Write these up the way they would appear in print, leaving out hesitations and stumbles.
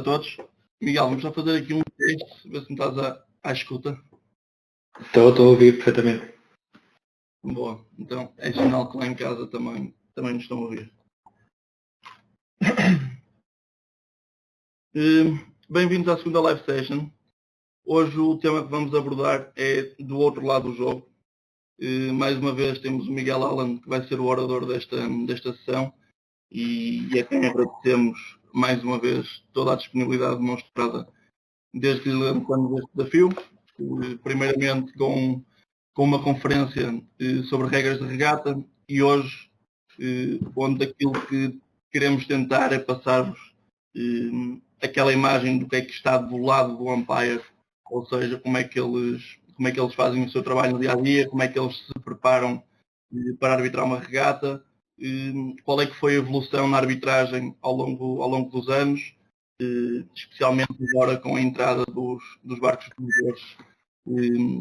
a todos. Miguel, vamos só fazer aqui um teste, ver se me estás à escuta. Estou a ouvir perfeitamente. Boa, então é sinal que lá em casa também nos estão a ouvir. Bem-vindos à segunda live session. Hoje o tema que vamos abordar é do outro lado do jogo. Mais uma vez temos o Miguel Allen, que vai ser o orador desta sessão, e a quem agradecemos mais uma vez toda a disponibilidade demonstrada desde que lançamos este desafio, primeiramente com uma conferência sobre regras de regata, e hoje onde aquilo que queremos tentar é passar-vos aquela imagem do que é que está do lado do umpire, ou seja, como é que eles fazem o seu trabalho no dia a dia, como é que eles se preparam para arbitrar uma regata, qual é que foi a evolução na arbitragem ao longo dos anos, especialmente agora com a entrada dos barcos de motores,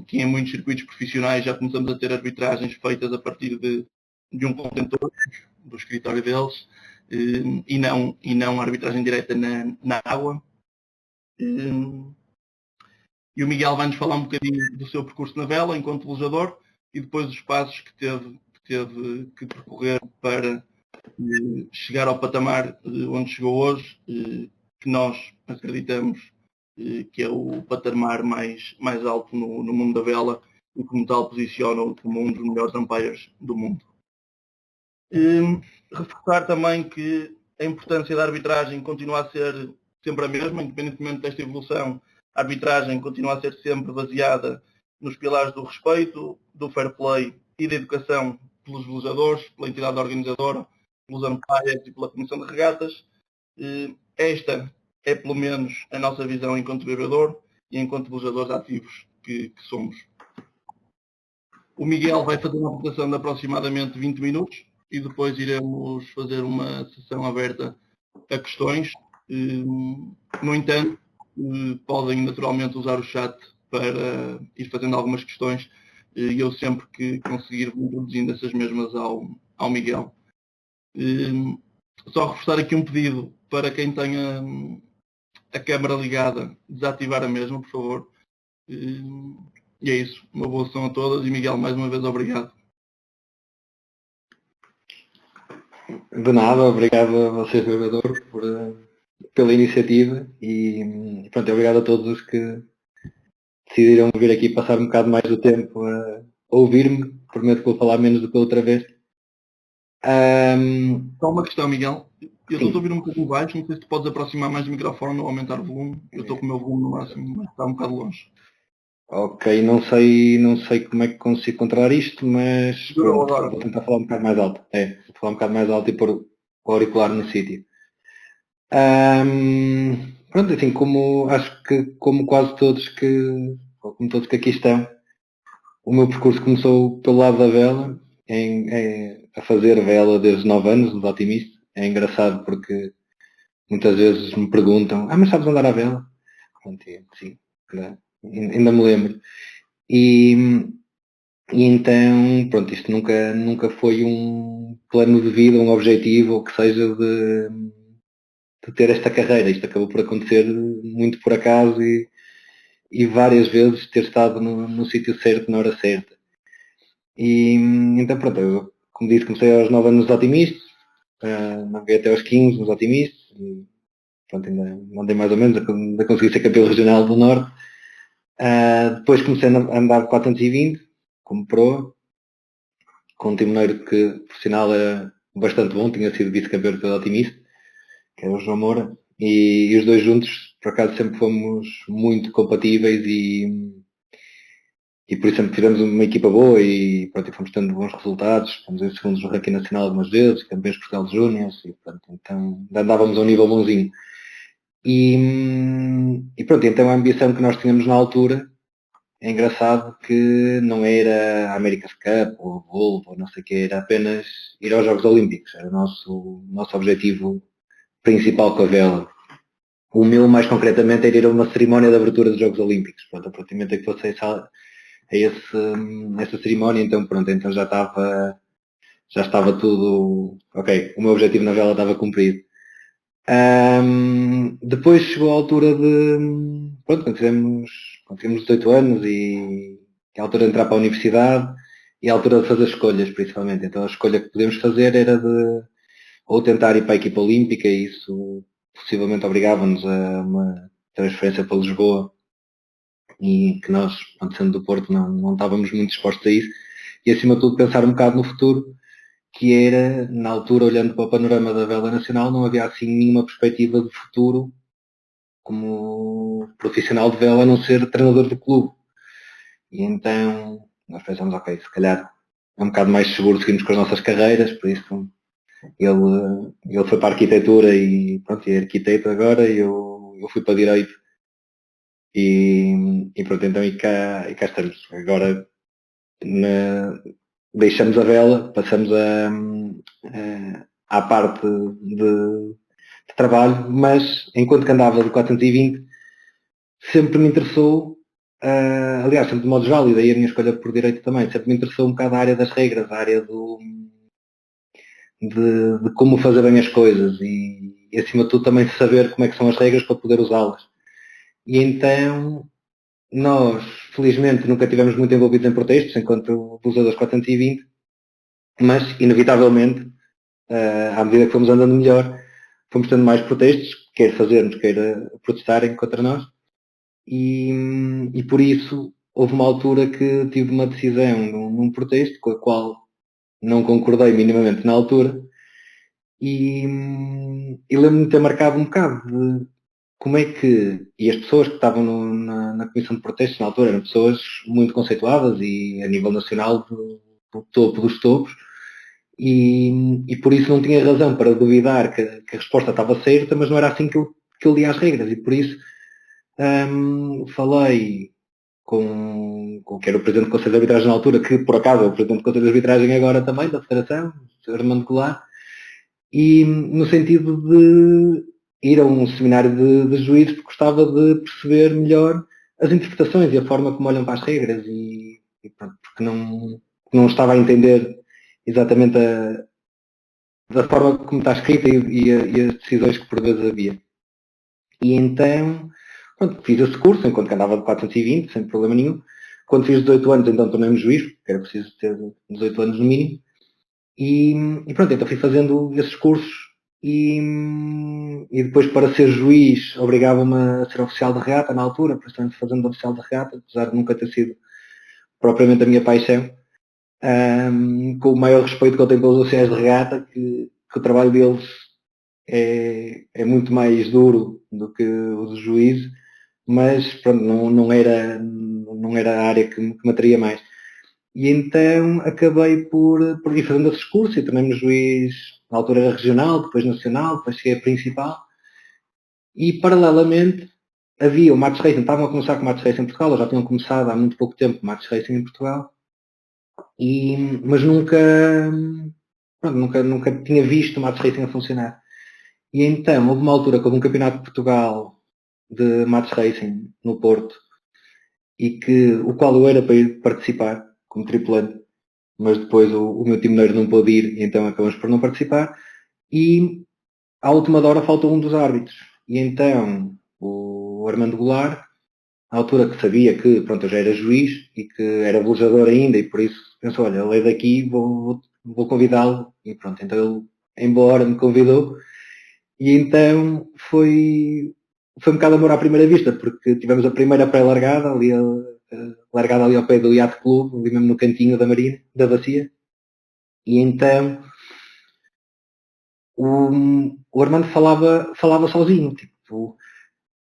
que em muitos circuitos profissionais já começamos a ter arbitragens feitas a partir de um contentor, do escritório deles, e não arbitragem direta na água. E o Miguel vai-nos falar um bocadinho do seu percurso na vela enquanto velejador e depois dos passos que teve que percorrer para chegar ao patamar onde chegou hoje, que nós acreditamos que é o patamar mais alto no mundo da vela e como tal posiciona-o como um dos melhores umpires do mundo. Reforçar também que a importância da arbitragem continua a ser sempre a mesma, independentemente desta evolução. A arbitragem continua a ser sempre baseada nos pilares do respeito, do fair play e da educação pelos velejadores, pela entidade organizadora, pelos umpires e pela comissão de regatas. Esta é pelo menos a nossa visão enquanto bebedor e enquanto velejadores ativos que somos. O Miguel vai fazer uma apresentação de aproximadamente 20 minutos e depois iremos fazer uma sessão aberta a questões. No entanto, podem naturalmente usar o chat para ir fazendo algumas questões e eu sempre que conseguir vou introduzindo essas mesmas ao Miguel. Só reforçar aqui um pedido para quem tenha a câmara ligada, desativar a mesma, por favor. E é isso. Uma boa sessão a todas e Miguel, mais uma vez, obrigado. De nada, obrigado a vocês, bebedor, pela iniciativa e pronto, obrigado a todos os que decidiram vir aqui passar um bocado mais do tempo a ouvir-me. Prometo que vou falar menos do que a outra vez. Só uma questão, Miguel. Eu estou a ouvir um bocadinho baixo, não sei se tu podes aproximar mais do microfone ou aumentar o volume. Eu estou com o meu volume no máximo, mas está um bocado longe. Ok, não sei como é que consigo controlar isto, mas pronto, vou tentar falar um bocado mais alto. Vou falar um bocado mais alto e pôr o auricular no sítio. Pronto, assim, acho que como quase todos como todos que aqui estão, o meu percurso começou pelo lado da vela, a fazer vela desde 9 anos, nos Otimistas. É engraçado porque muitas vezes me perguntam, mas sabes andar à vela? Pronto, sim, ainda me lembro. E então, pronto, isto nunca foi um plano de vida, um objetivo, ou que seja de ter esta carreira. Isto acabou por acontecer muito por acaso e várias vezes ter estado no sítio certo, na hora certa. E então, pronto, eu, como disse, comecei aos 9 anos nos Otimistas, naveguei até aos 15 nos Otimistas, e pronto, ainda andei mais ou menos, ainda consegui ser campeão regional do Norte. Depois comecei a andar 420, como pro, com um timoneiro que, por sinal, era bastante bom, tinha sido vice-campeão do Otimista, que é o João Moura, e os dois juntos, por acaso, sempre fomos muito compatíveis e por isso sempre tivemos uma equipa boa e pronto, fomos tendo bons resultados, fomos em segundos no ranking nacional algumas vezes, campeões de Portugal de Júniors, e pronto, então andávamos a um nível bonzinho. E pronto, então a ambição que nós tínhamos na altura, é engraçado que não era a America's Cup ou a Volvo ou não sei o que, era apenas ir aos Jogos Olímpicos, era o nosso objetivo principal com a vela. O meu, mais concretamente, era ir a uma cerimónia de abertura dos Jogos Olímpicos, pronto, a partir do momento em que fosse essa cerimónia, então pronto, então já estava tudo, ok, o meu objetivo na vela estava cumprido. Depois chegou a altura de, pronto, quando tivemos 18 anos e a altura de entrar para a universidade e a altura de fazer escolhas, principalmente. Então a escolha que podíamos fazer era de ou tentar ir para a equipa olímpica e isso possivelmente obrigava-nos a uma transferência para Lisboa e que nós, sendo do Porto, não estávamos muito dispostos a isso. E acima de tudo pensar um bocado no futuro, que era, na altura, olhando para o panorama da vela nacional, não havia assim nenhuma perspectiva de futuro como profissional de vela a não ser treinador do clube. E então nós pensamos, ok, se calhar é um bocado mais seguro seguirmos com as nossas carreiras, por isso ele foi para a arquitetura e pronto, é arquiteto agora e eu fui para direito e pronto, então e cá estamos. Agora deixamos a vela, passamos à parte de trabalho, mas enquanto que andava de 420 sempre me interessou, aliás, sempre de modo geral, e daí a minha escolha por direito também, sempre me interessou um bocado a área das regras, a área de como fazer bem as coisas e acima de tudo também saber como é que são as regras para poder usá-las. E então nós, felizmente, nunca tivemos muito envolvidos em protestos enquanto usadores 420, mas inevitavelmente, à medida que fomos andando melhor, fomos tendo mais protestos, quer fazermos, quer protestarem contra nós. E por isso houve uma altura que tive uma decisão num protesto com a qual não concordei minimamente na altura e lembro-me de ter marcado um bocado de como é que, e as pessoas que estavam na comissão de protestos na altura eram pessoas muito conceituadas e a nível nacional do topo dos topos e por isso não tinha razão para duvidar que a resposta estava certa, mas não era assim que eu lia as regras e por isso falei com que era o Presidente do Conselho de Arbitragem na altura, que por acaso é o Presidente do Conselho de Arbitragem agora também, da Federação, o Sr. Armando Goulart, e no sentido de ir a um seminário de juízes porque gostava de perceber melhor as interpretações e a forma como olham para as regras e pronto, porque não estava a entender exatamente da forma como está escrita e as decisões que por vezes havia. E então, pronto, fiz esse curso enquanto andava de 420, sem problema nenhum. Quando fiz 18 anos, então tornei-me juiz, porque era preciso ter 18 anos no mínimo. E pronto, então fui fazendo esses cursos e depois para ser juiz obrigava-me a ser oficial de regata na altura, portanto fazendo oficial de regata, apesar de nunca ter sido propriamente a minha paixão, com o maior respeito que eu tenho pelos oficiais de regata, que o trabalho deles é muito mais duro do que o do juiz, mas pronto, não era a área que me atraía mais. E então acabei por ir fazendo esses cursos e tornei-me juiz, na altura era regional, depois nacional, depois cheguei a principal. E paralelamente havia o Matos Racing, estavam a começar com o Matos Racing em Portugal, já tinham começado há muito pouco tempo o Matos Racing em Portugal, mas nunca tinha visto o Matos Racing a funcionar. E então houve uma altura que houve um campeonato de Portugal de Matos Racing no Porto, e o qual eu era para ir participar como tripulante, mas depois o meu timoneiro não pôde ir, e então acabamos por não participar. E à última hora faltou um dos árbitros. E então o Armando Goulart, à altura que sabia que pronto, eu já era juiz e que era velejador ainda, e por isso pensou, olha, ele é daqui, vou convidá-lo. E pronto, então ele, embora me convidou, e então foi um bocado amor à primeira vista, porque tivemos a primeira pré-largada, largada ali ao pé do Yacht Club, ali mesmo no cantinho da Marina, da Bacia, e então o Armando falava sozinho, tipo,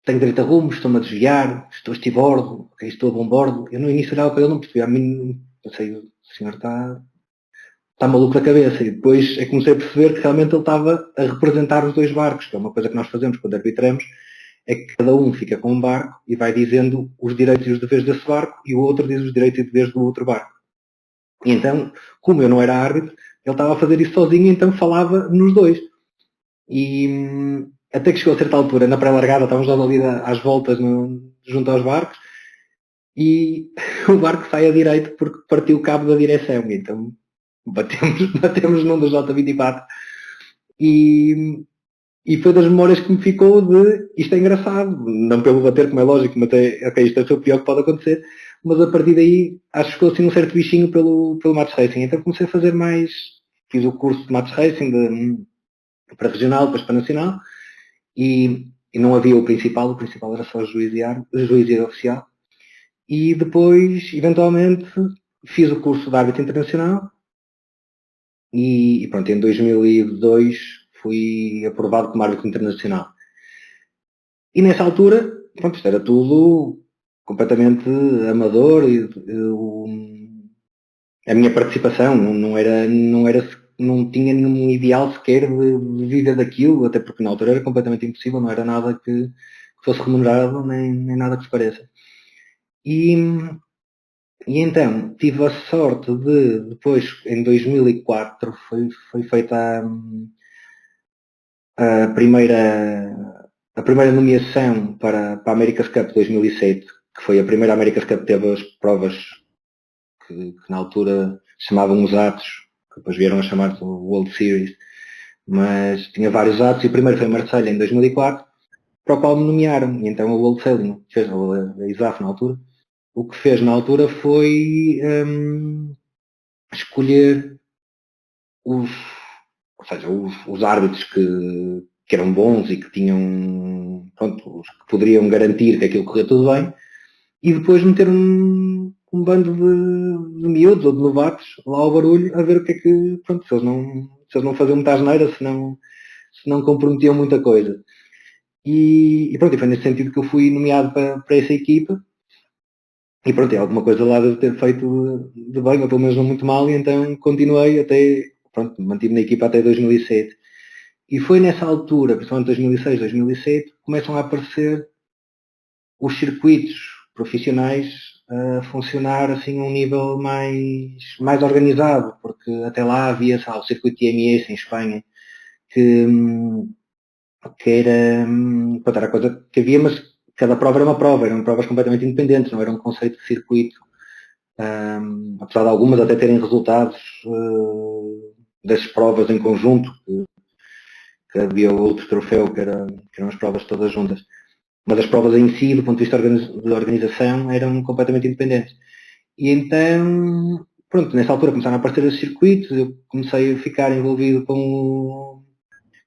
tenho direito a rumo, estou-me a desviar, estou a estibordo, okay, estou a bom bordo. Eu no início olhava para ele, não percebia, a mim, pensei, o senhor está maluco da cabeça, e depois comecei a perceber que realmente ele estava a representar os dois barcos, que é uma coisa que nós fazemos quando arbitramos, é que cada um fica com um barco e vai dizendo os direitos e os deveres desse barco e o outro diz os direitos e deveres do outro barco. E então, como eu não era árbitro, ele estava a fazer isso sozinho e então falava nos dois. E até que chegou a certa altura, na pré-largada, estávamos ali às voltas junto aos barcos e o barco sai a direito porque partiu o cabo da direção. E então batemos num dos J24 e E foi das memórias que me ficou de isto é engraçado, não pelo bater, como é lógico, mas até, ok, isto é o pior que pode acontecer, mas a partir daí acho que ficou assim um certo bichinho pelo Matos Racing. Então comecei a fazer mais, fiz o curso de Matos Racing para regional, depois para nacional, e não havia o principal era só juiz e oficial. E depois, eventualmente, fiz o curso de árbitro internacional e pronto, em 2002 fui aprovado como árbitro internacional. E nessa altura, pronto, isto era tudo completamente amador e a minha participação não tinha nenhum ideal sequer de vida daquilo, até porque na altura era completamente impossível, não era nada que fosse remunerado, nem nada que se pareça. E então tive a sorte de, depois, em 2004, foi feita a primeira nomeação para a America's Cup 2007, que foi a primeira America's Cup que teve as provas que na altura chamavam os atos, que depois vieram a chamar de World Series, mas tinha vários atos, e o primeiro foi em Marselha em 2004, para o qual me nomearam, e então a World Sailing, fez a ISAF na altura, o que fez na altura foi escolher os, ou seja, os árbitros que eram bons e que tinham, pronto, os que poderiam garantir que aquilo corria tudo bem, e depois meter um bando de miúdos ou de novatos lá ao barulho a ver o que é que, pronto, se eles não faziam muita asneira, se não comprometiam muita coisa. E pronto, e foi nesse sentido que eu fui nomeado para essa equipa. E pronto, é alguma coisa lá de ter feito de bem, ou pelo menos não muito mal, e então continuei até, pronto, mantive na equipa até 2007. E foi nessa altura, principalmente 2006, 2007, começam a aparecer os circuitos profissionais a funcionar assim a um nível mais organizado, porque até lá havia o circuito de IMS em Espanha, que era, pronto, era coisa que havia, mas cada prova era uma prova, eram provas completamente independentes, não era um conceito de circuito, apesar de algumas até terem resultados das provas em conjunto, que havia outro troféu que eram as provas todas juntas. Mas as provas em si, do ponto de vista de organização, eram completamente independentes. E então, pronto, nessa altura começaram a aparecer os circuitos, eu comecei a ficar envolvido com...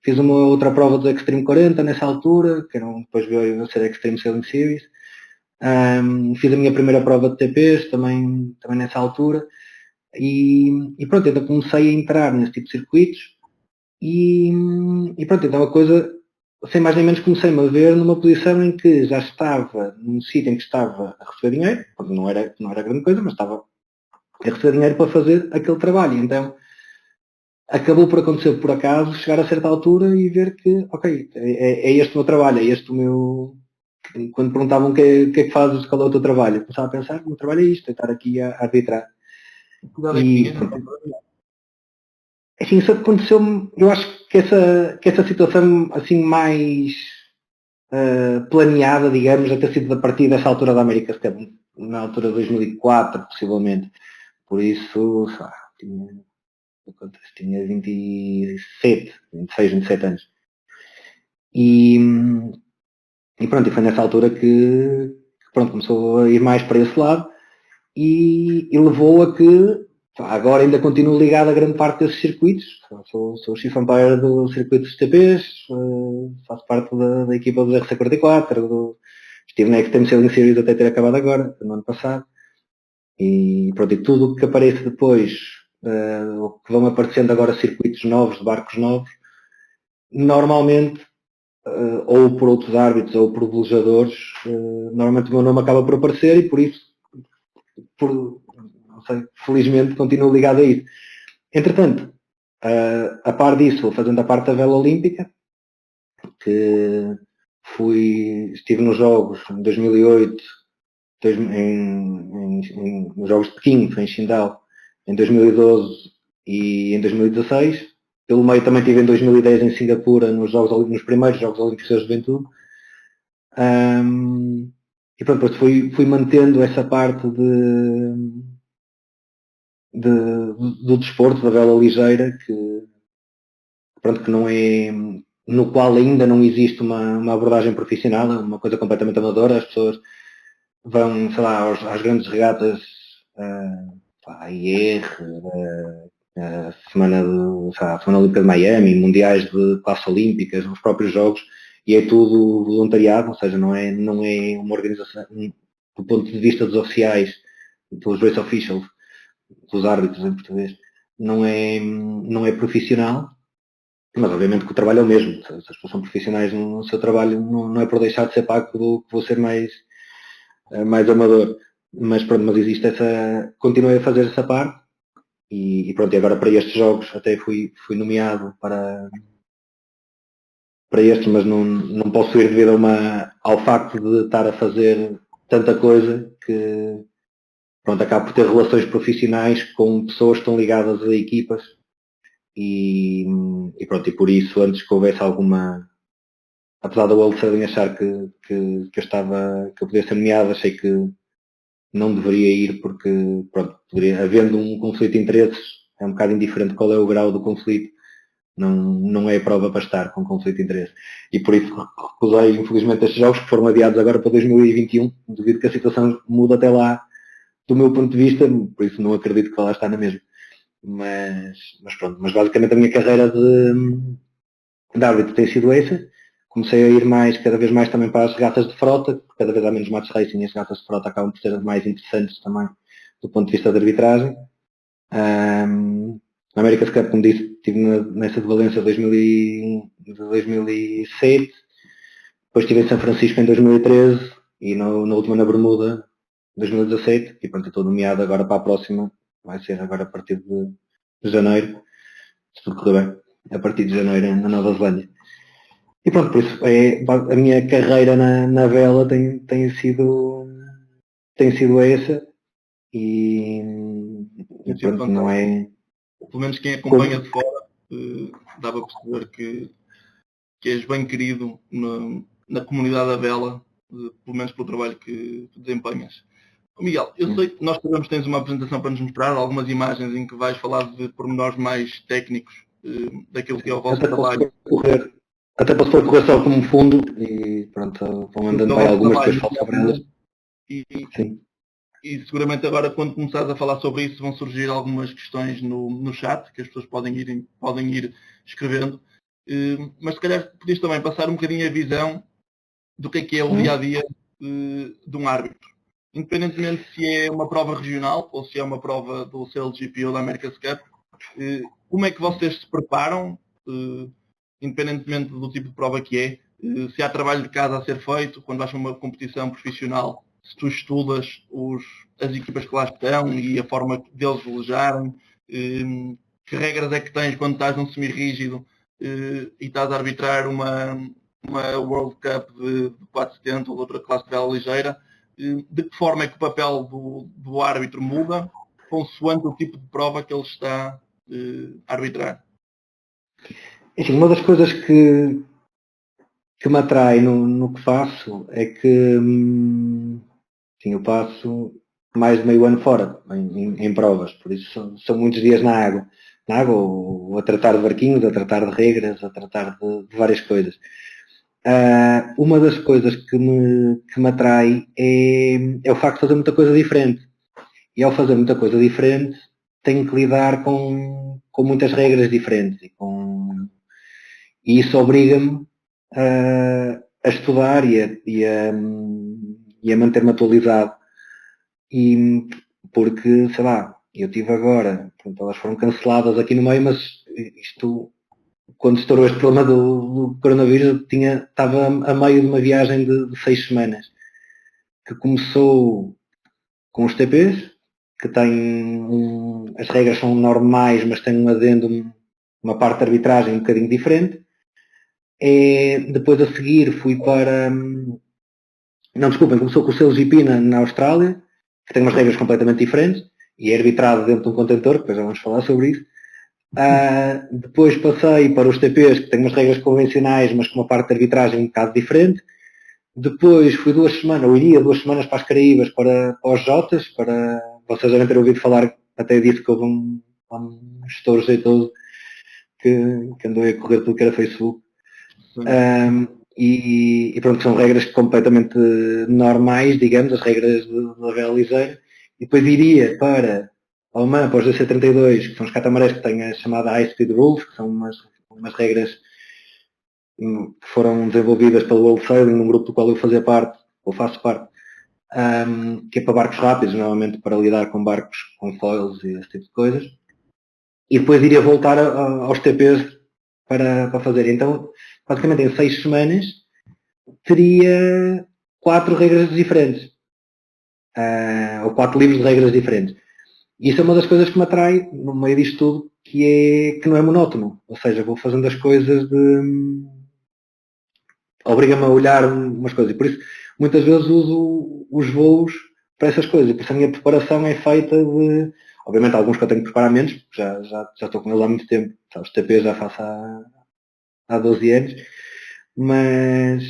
Fiz uma outra prova do Extreme 40 nessa altura, que depois veio a ser Extreme Sailing Series. Fiz a minha primeira prova de TPs também nessa altura. E pronto, então comecei a entrar nesse tipo de circuitos. E pronto, então a coisa, sem mais nem menos, comecei-me a ver numa posição em que já estava num sítio em que estava a receber dinheiro, porque não era grande coisa, mas estava a receber dinheiro para fazer aquele trabalho. Então acabou por acontecer por acaso, chegar a certa altura e ver que, ok, é este o meu trabalho, é este o meu... Quando perguntavam o que é que fazes, qual é o teu trabalho, eu começava a pensar, o meu trabalho é isto, é estar aqui a arbitrar. E, assim, isso aconteceu-me, eu acho que essa situação assim mais planeada, digamos, a ter sido a partir dessa altura da América, na altura de 2004, possivelmente. Por isso, tinha 27, 26, 27 anos. E pronto, e foi nessa altura que pronto, começou a ir mais para esse lado e levou a que agora ainda continuo ligado a grande parte desses circuitos. Sou chief umpire do circuito dos TPs, faço parte da equipa do RC44, estive na Extreme Sailing Series até ter acabado agora, no ano passado. E pronto, e tudo o que aparece depois, que vão aparecendo agora circuitos novos, de barcos novos, normalmente, ou por outros árbitros ou por velejadores, normalmente o meu nome acaba por aparecer e por isso, não sei, felizmente continuo ligado a isso. Entretanto, a par disso, vou fazendo a parte da vela olímpica, que estive nos Jogos em 2008, nos Jogos de Pequim, foi em Qingdao, em 2012 e em 2016. Pelo meio também estive em 2010 em Singapura, nos primeiros Jogos Olímpicos da Juventude. E pronto, depois fui mantendo essa parte do desporto, da vela ligeira, que não é no qual ainda não existe uma abordagem profissional, é uma coisa completamente amadora. As pessoas vão, sei lá, às grandes regatas, a IR, a Semana Olímpica de Miami, Mundiais de Classe Olímpicas, os próprios Jogos, e é tudo voluntariado, ou seja, não é uma organização, do ponto de vista dos oficiais, dos race officials, dos árbitros em português, não é profissional, mas obviamente que o trabalho é o mesmo. Se as pessoas são profissionais no seu trabalho, não é por deixar de ser pago que vou ser mais amador. Mas pronto, mas existe continuei a fazer essa parte e pronto, e agora para estes jogos até fui nomeado para estes, mas não posso ir devido ao facto de estar a fazer tanta coisa que pronto, acabo por ter relações profissionais com pessoas que estão ligadas a equipas e pronto, e por isso antes que houvesse alguma, apesar da World Sailing achar que eu podia ser nomeado, achei que não deveria ir porque pronto, havendo um conflito de interesses, é um bocado indiferente qual é o grau do conflito, não é prova para estar com conflito de interesse. E por isso recusei, infelizmente, estes jogos que foram adiados agora para 2021, devido que a situação muda até lá do meu ponto de vista, por isso não acredito que vai lá estar na mesma. Mas pronto, mas basicamente a minha carreira de árbitro tem sido essa. Comecei a ir cada vez mais também para as regatas de frota, cada vez há menos match racing e as regatas de frota acabam por ser as mais interessantes também do ponto de vista da arbitragem. Na America's Cup, como disse, estive nessa de Valência de 2007, depois estive em São Francisco em 2013 e na última na Bermuda 2017 e pronto, estou nomeado agora para a próxima, vai ser agora a partir de janeiro, se tudo correr bem, a partir de janeiro na Nova Zelândia. E pronto, por isso a minha carreira na vela tem sido essa e pronto, não é... Pelo menos quem acompanha de fora dá para perceber que és bem querido na comunidade da vela, pelo menos pelo trabalho que desempenhas. Miguel, eu sei que nós sabemos que tens uma apresentação para nos mostrar, algumas imagens em que vais falar de pormenores mais técnicos daquilo que é o vosso trabalho. Até posso correr só como fundo e pronto, vão andando bem algumas, depois falo sobre elas. E seguramente agora quando começares a falar sobre isso vão surgir algumas questões no chat que as pessoas podem ir escrevendo. Mas se calhar podias também passar um bocadinho a visão do que é o dia-a-dia de um árbitro. Independentemente se é uma prova regional ou se é uma prova do CLGP ou da America's Cup, como é que vocês se preparam, independentemente do tipo de prova que é, se há trabalho de casa a ser feito, quando vais a uma competição profissional, se tu estudas as equipas que lá estão e a forma deles velejarem, que regras é que tens quando estás num semi-rígido e estás a arbitrar uma World Cup de 470 ou de outra classe de vela ligeira, de que forma é que o papel do árbitro muda consoante o tipo de prova que ele está a arbitrar? Enfim, uma das coisas que me atrai no que faço é que eu passo mais de meio ano fora em provas, por isso são muitos dias na água ou a tratar de barquinhos, a tratar de regras, a tratar de várias coisas. Uma das coisas que me atrai é o facto de fazer muita coisa diferente. E ao fazer muita coisa diferente, tenho que lidar com muitas regras diferentes. E isso obriga-me a estudar e a manter-me atualizado. E porque, sei lá, eu tive agora, pronto, elas foram canceladas aqui no meio, mas isto... Quando estourou este problema do coronavírus, estava a meio de uma viagem de 6 semanas, que começou com os TPs, que tem as regras são normais, mas tem um adendo, uma parte de arbitragem um bocadinho diferente. Depois a seguir fui para... Não, desculpem, começou com o CLGP na Austrália, que tem umas regras completamente diferentes, e é arbitrado dentro de um contentor, que depois já vamos falar sobre isso. Depois passei para os TPs, que têm umas regras convencionais, mas com uma parte de arbitragem um bocado diferente. Depois fui 2 semanas, ou iria 2 semanas para as Caraíbas, para os Jotas, vocês devem ter ouvido falar até disso, que houve um gestor jeitoso que andou a correr tudo que era Facebook. E pronto, são regras completamente normais, digamos, as regras da realizeira. E depois iria para Alemã, para os DC32, que são os catamarés que têm a chamada High Speed Rules, que são umas regras que foram desenvolvidas pelo World Sailing, num grupo do qual eu fazia parte, ou faço parte, que é para barcos rápidos, normalmente para lidar com barcos com foils e esse tipo de coisas. E depois iria voltar aos TPs para fazer. Então, basicamente em 6 semanas, teria 4 regras diferentes. Ou 4 livros de regras diferentes. E isso é uma das coisas que me atrai no meio disto tudo, que não é monótono. Ou seja, vou fazendo as coisas obriga-me a olhar umas coisas. E por isso, muitas vezes uso os voos para essas coisas. E por isso a minha preparação é feita de... Obviamente, alguns que eu tenho que preparar menos, porque já estou com eles há muito tempo. Os TP já faço há 12 anos. Mas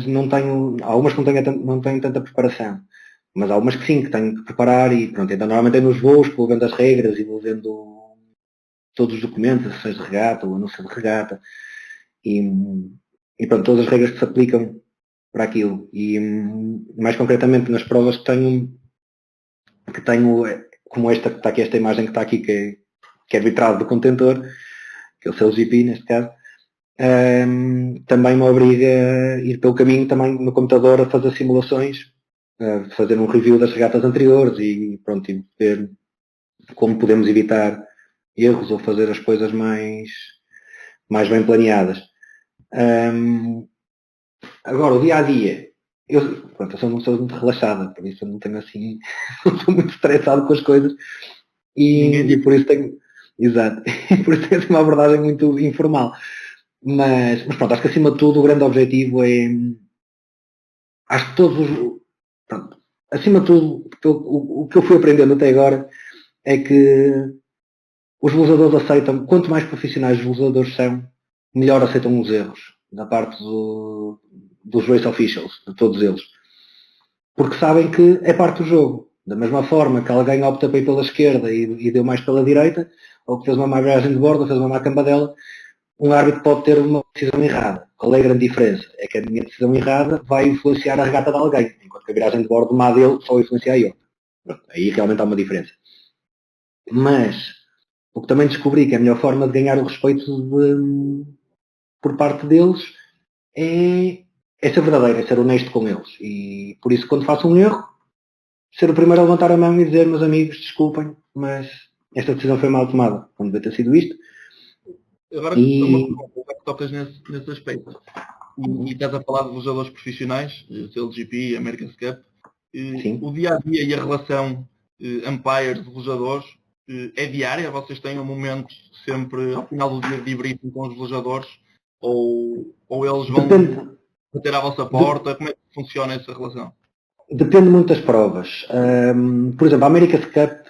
não tenho... Algumas que não tenho tanta preparação. Mas há algumas que sim, que tenho que preparar e pronto. Então, normalmente é nos voos que vou vendo as regras e vou vendo todos os documentos, as sessões de regata, o anúncio de regata. E pronto, todas as regras que se aplicam para aquilo. E mais concretamente nas provas que tenho como esta que está aqui, esta imagem que está aqui, que é arbitrado do contentor, que é o CLGP neste caso, também me obriga a ir pelo caminho também no computador a fazer simulações, a fazer um review das regatas anteriores e pronto, e ver como podemos evitar erros ou fazer as coisas mais bem planeadas. Agora, o dia a dia, eu sou uma pessoa muito relaxada, por isso eu não tenho assim, não sou muito estressado com as coisas e por isso tenho, exato, por isso tenho assim, uma abordagem muito informal. Mas pronto, acho que acima de tudo o grande objetivo é, acho que todos os, pronto, acima de tudo o que eu fui aprendendo até agora é que os veladores aceitam, quanto mais profissionais os veladores são, melhor aceitam os erros da parte dos race officials, de todos eles. Porque sabem que é parte do jogo. Da mesma forma que alguém opta para ir pela esquerda e deu mais pela direita, ou que fez uma má viragem de bordo, ou fez uma má cambadela, um árbitro pode ter uma decisão errada. Qual é a grande diferença? É que a minha decisão errada vai influenciar a regata de alguém, enquanto que a viragem de bordo má dele só influencia eu. Aí realmente há uma diferença. Mas o que também descobri que é a melhor forma de ganhar o respeito por parte deles é ser verdadeiro, é ser honesto com eles. E por isso, quando faço um erro, ser o primeiro a levantar a mão e dizer, meus amigos, desculpem, mas esta decisão foi mal tomada. Não devia ter sido isto. Agora, uma coisa que tocas nesse aspecto. E estás a falar de velejadores profissionais, CLGP, America's Cup. O dia-a-dia e a relação umpires-velejadores é diária? Vocês têm um momento sempre, ao final do dia, de debriefing com os velejadores? Ou eles vão bater à vossa porta? Como é que funciona essa relação? Depende muito das provas. Por exemplo, a America's Cup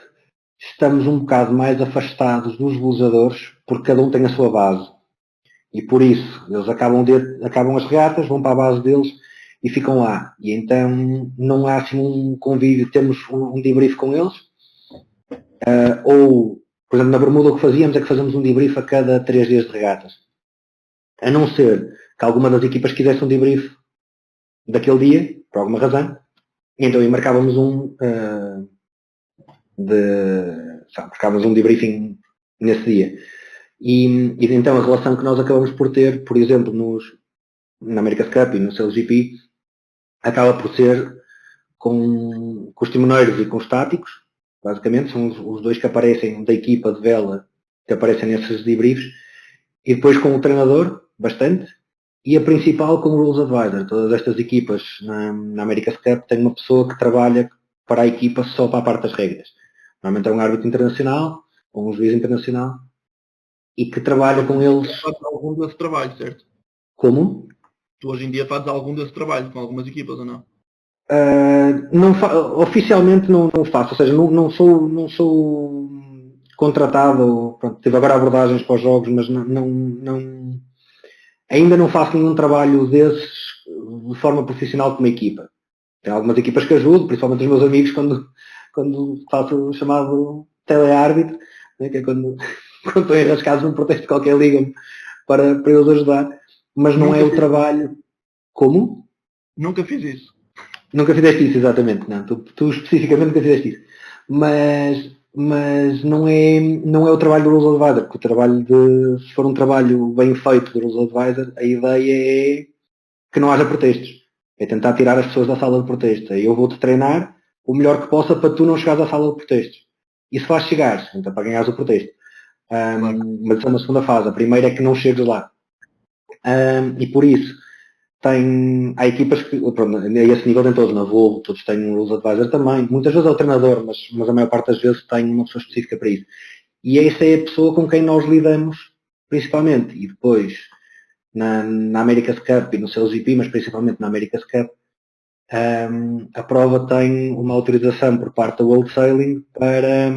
estamos um bocado mais afastados dos velejadores porque cada um tem a sua base. E por isso, eles acabam as regatas, vão para a base deles e ficam lá. E então não há assim um convívio, temos um debrief com eles. Ou, por exemplo, na Bermuda o que fazíamos é que fazemos um debrief a cada 3 dias de regatas. A não ser que alguma das equipas quisesse um debrief daquele dia, por alguma razão, e então aí marcávamos marcávamos um debriefing nesse dia. E então a relação que nós acabamos por ter, por exemplo, na America's Cup e no CLGP, acaba por ser com os timoneiros e com os táticos, basicamente, são os dois que aparecem da equipa de vela, que aparecem nesses debriefs, e depois com o treinador, bastante, e a principal com o Rules Advisor. Todas estas equipas na America's Cup têm uma pessoa que trabalha para a equipa só para a parte das regras. Normalmente é um árbitro internacional, ou um juiz internacional, e que trabalha com eles. Tu fazes algum desse trabalho, certo? Como? Tu hoje em dia fazes algum desse trabalho com algumas equipas ou não? Oficialmente não faço, ou seja, não sou contratado, pronto, tive agora abordagens para os jogos, mas ainda não faço nenhum trabalho desses de forma profissional com uma equipa. Tem algumas equipas que ajudo, principalmente os meus amigos quando faço o chamado teleárbitro, né, que é quando estou enrascados num protesto qualquer, ligam-me para eles ajudar. mas não é o trabalho... Como? Nunca fiz isso. Nunca fizeste isso, exatamente, não. Tu especificamente nunca fizeste isso. Mas não é o trabalho do Rules Advisor, porque o trabalho se for um trabalho bem feito do Rules Advisor, a ideia é que não haja protestos. É tentar tirar as pessoas da sala de protestos. Aí eu vou-te treinar o melhor que possa para tu não chegares à sala de protestos. Isso faz chegares, então para ganhares o protesto. Claro. Mas isso é uma segunda fase. A primeira é que não chegues lá. E por isso, há equipas que, pronto, a esse nível tem todos, na Volvo, todos têm um Rules Advisor também. Muitas vezes é o treinador, mas a maior parte das vezes tem uma pessoa específica para isso. E essa é a pessoa com quem nós lidamos, principalmente. E depois, na America's Cup e no CLGP, mas principalmente na America's Cup, a prova tem uma autorização por parte da World Sailing para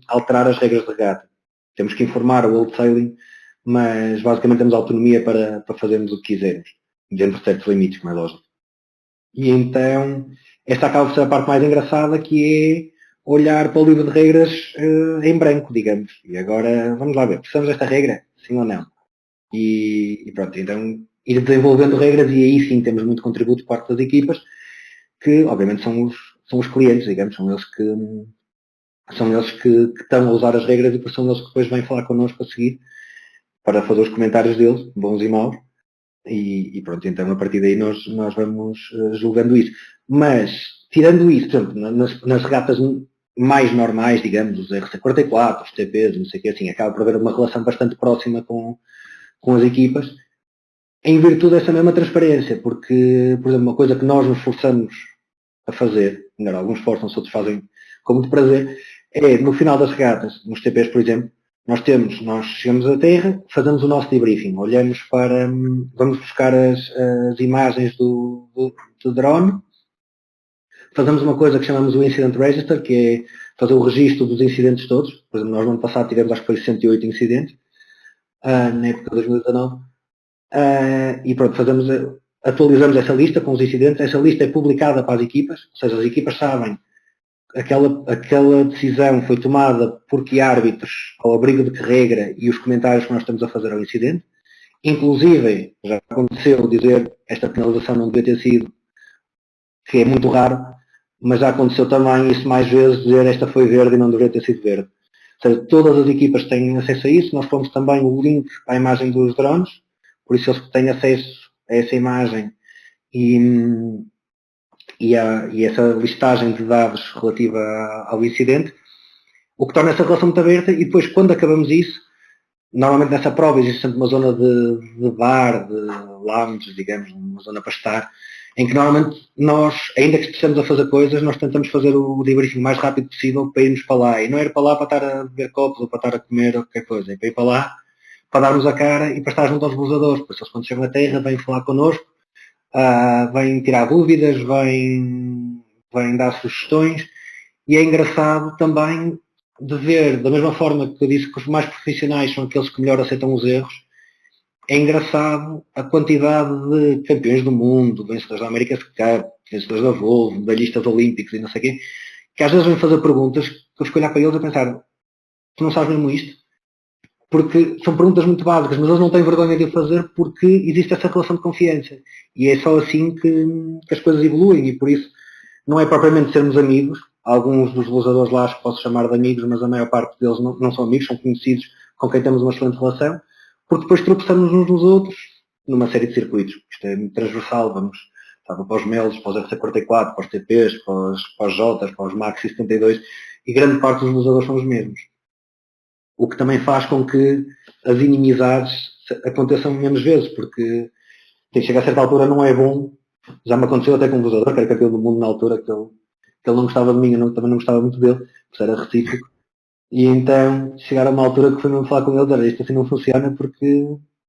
alterar as regras de regata. Temos que informar a World Sailing, mas basicamente temos autonomia para fazermos o que quisermos, dentro de certos limites, como é lógico. E então, esta acaba por ser a parte mais engraçada, que é olhar para o livro de regras em branco, digamos. E agora, vamos lá ver, precisamos desta regra? Sim ou não? E pronto, então ir desenvolvendo regras, e aí sim temos muito contributo por parte das equipas, que obviamente são os clientes, digamos, são eles que estão a usar as regras, e depois são eles que depois vêm falar connosco a seguir para fazer os comentários deles, bons e maus, e pronto, então a partir daí nós vamos julgando isso. Mas, tirando isso, por exemplo, nas regatas mais normais, digamos, os RC44, os TPs, não sei o que, assim, acaba por haver uma relação bastante próxima com as equipas, em virtude dessa mesma transparência, porque, por exemplo, uma coisa que nós nos esforçamos a fazer, melhor, alguns forçam-se, outros fazem com muito prazer, é no final das regatas, nos TPs, por exemplo, nós chegamos à Terra, fazemos o nosso debriefing, olhamos para, vamos buscar as imagens do drone, fazemos uma coisa que chamamos o Incident Register, que é fazer o registro dos incidentes todos. Por exemplo, nós no ano passado tivemos, acho que foi 108 incidentes, na época de 2019, e pronto, atualizamos essa lista com os incidentes. Essa lista é publicada para as equipas, ou seja, as equipas sabem aquela decisão foi tomada por que árbitros, ao abrigo de que regra, e os comentários que nós estamos a fazer ao incidente. Inclusive, já aconteceu dizer esta penalização não devia ter sido, que é muito raro, mas já aconteceu também isso mais vezes, dizer esta foi verde e não deveria ter sido verde. Ou seja, todas as equipas têm acesso a isso. Nós pomos também o link à imagem dos drones, por isso eles têm acesso a essa imagem e essa listagem de dados relativa ao incidente, o que torna essa relação muito aberta. E depois, quando acabamos isso, normalmente nessa prova existe sempre uma zona de bar, de lounge, digamos, uma zona para estar, em que normalmente nós, ainda que estejamos a fazer coisas, nós tentamos fazer o debriefing o mais rápido possível para irmos para lá. E não ir para lá para estar a beber copos ou para estar a comer ou qualquer coisa, é para ir para lá para darmos a cara e para estar junto aos realizadores. Por isso, eles quando chegam à Terra vêm falar connosco, vêm tirar dúvidas, vêm dar sugestões. E é engraçado também de ver, da mesma forma que eu disse que os mais profissionais são aqueles que melhor aceitam os erros, é engraçado a quantidade de campeões do mundo, vencedores da America's Cup, vencedores da Volvo, medalhistas olímpicos e não sei o quê, que às vezes vêm fazer perguntas que eu fico a olhar para eles a pensar, tu não sabes mesmo isto? Porque são perguntas muito básicas, mas eles não têm vergonha de o fazer porque existe essa relação de confiança. E é só assim que as coisas evoluem, e por isso não é propriamente sermos amigos. Alguns dos realizadores lá acho que posso chamar de amigos, mas a maior parte deles não são amigos, são conhecidos com quem temos uma excelente relação, porque depois tropeçamos uns nos outros numa série de circuitos. Isto é muito transversal, vamos para os MELs, para os RC44, para os TPs, para os Jotas, para os Maxi 72, e grande parte dos realizadores são os mesmos. O que também faz com que as inimizades aconteçam menos vezes, porque chega a certa altura não é bom. Já me aconteceu até com um realizador, que era campeão do mundo na altura, que ele não gostava de mim, eu também não gostava muito dele, porque era recíproco. E então chegaram a uma altura que fui mesmo falar com ele, era isto assim não funciona, porque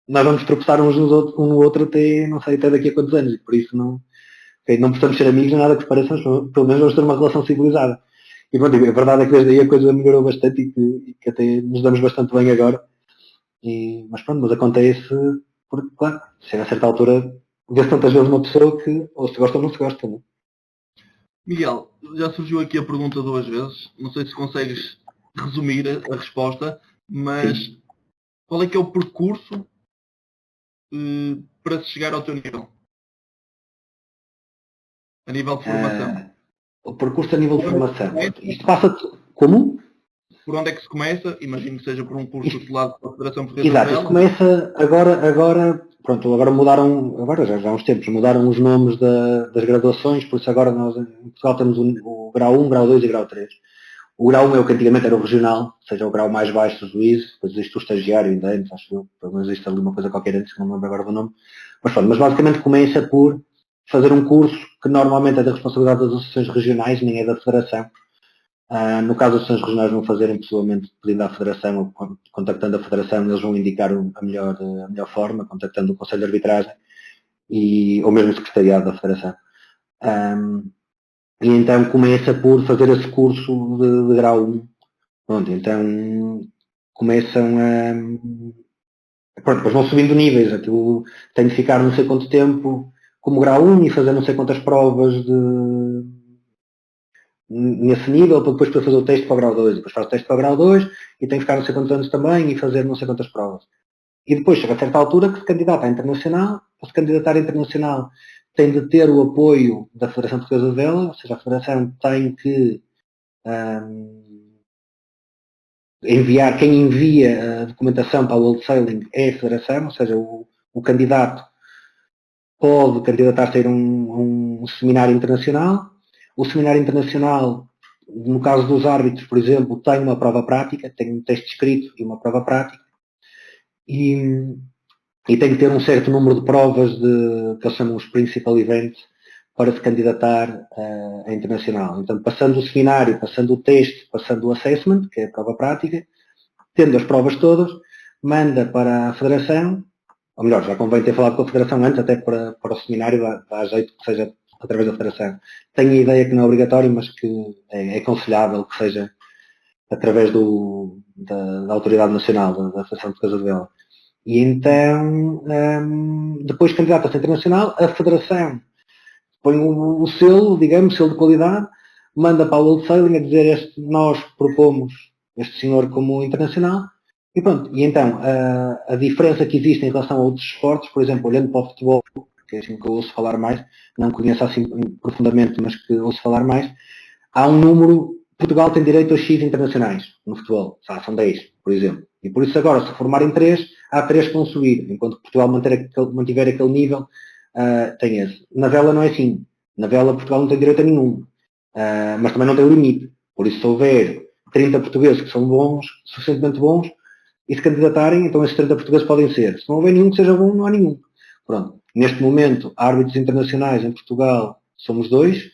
nós vamos tropeçar uns nos outros, um no outro até, não sei, até daqui a quantos anos, e por isso não precisamos ser amigos, nem nada que se pareça, mas pelo menos vamos ter uma relação civilizada. E pronto, a verdade é que desde aí a coisa melhorou bastante e que até nos damos bastante bem agora. Mas pronto, mas acontece porque, claro, chega a certa altura, vê-se tantas vezes uma pessoa que ou se gosta ou não se gosta, não é? Miguel, já surgiu aqui a pergunta duas vezes. Não sei se consegues resumir a resposta, mas Sim. qual é que é o percurso para se chegar ao teu nível? A nível de formação. O percurso a nível de formação. Isto passa como? Por onde é que se começa? Imagino que seja por um curso tutelado pela Federação Portuguesa de Vela. Exato, isto começa agora mudaram, agora já há uns tempos, mudaram os nomes das graduações, por isso agora nós em Portugal temos o grau 1, grau 2 e grau 3. O grau 1 é o que antigamente era o regional, ou seja, o grau mais baixo do juízo, depois existe o estagiário ainda antes, acho eu, pelo menos existe ali uma coisa qualquer antes, que não me lembro agora do nome. Mas basicamente começa por fazer um curso que normalmente é da responsabilidade das associações regionais, nem é da Federação. No caso das associações regionais não fazerem pessoalmente pedindo à Federação ou contactando a Federação, eles vão indicar a melhor forma, contactando o Conselho de Arbitragem ou mesmo o Secretariado da Federação. E então começa por fazer esse curso de grau 1. Pronto, então começam a... Pronto, depois vão subindo níveis. Aquilo tem de ficar não sei quanto tempo como grau 1 e fazer não sei quantas provas nesse nível, para depois fazer o teste para o grau 2. Depois faz o teste para o grau 2 e tem que ficar não sei quantos anos também e fazer não sei quantas provas. E depois chega a certa altura que se candidata à internacional. Para se candidatar à internacional tem de ter o apoio da Federação Portuguesa de Vela, ou seja, a Federação tem que enviar, quem envia a documentação para o World Sailing é a Federação, ou seja, o candidato pode candidatar-se a ir a um seminário internacional. O seminário internacional, no caso dos árbitros, por exemplo, tem uma prova prática, tem um texto escrito e uma prova prática, e tem que ter um certo número de provas que eles chamam os principal events para se candidatar a internacional. Então, passando o seminário, passando o teste, passando o assessment, que é a prova prática, tendo as provas todas, manda para a Federação, ou melhor, já convém ter falado com a Federação antes, até para o seminário, dá jeito que seja através da Federação. Tenho a ideia que não é obrigatório, mas que é aconselhável que seja através da Autoridade Nacional, da Federação Portuguesa de Vela. E então, depois candidata-se internacional, a Federação põe o selo, digamos, selo de qualidade, manda para o World Sailing a dizer nós propomos este senhor como internacional, e pronto. E então, a diferença que existe em relação a outros esportes, por exemplo, olhando para o futebol, que é assim que eu ouço falar mais, não conheço assim profundamente, mas que ouço falar mais, há um número, Portugal tem direito a X internacionais no futebol, são 10, por exemplo. E por isso agora, se formarem 3, há 3 que vão subir, enquanto que Portugal mantiver aquele nível, tem esse. Na vela não é assim. Na vela Portugal não tem direito a nenhum. Mas também não tem limite. Por isso, se houver 30 portugueses que são bons, suficientemente bons, e se candidatarem, então esses 30 portugueses podem ser. Se não houver nenhum que seja bom, não há nenhum. Pronto. Neste momento, árbitros internacionais em Portugal somos 2,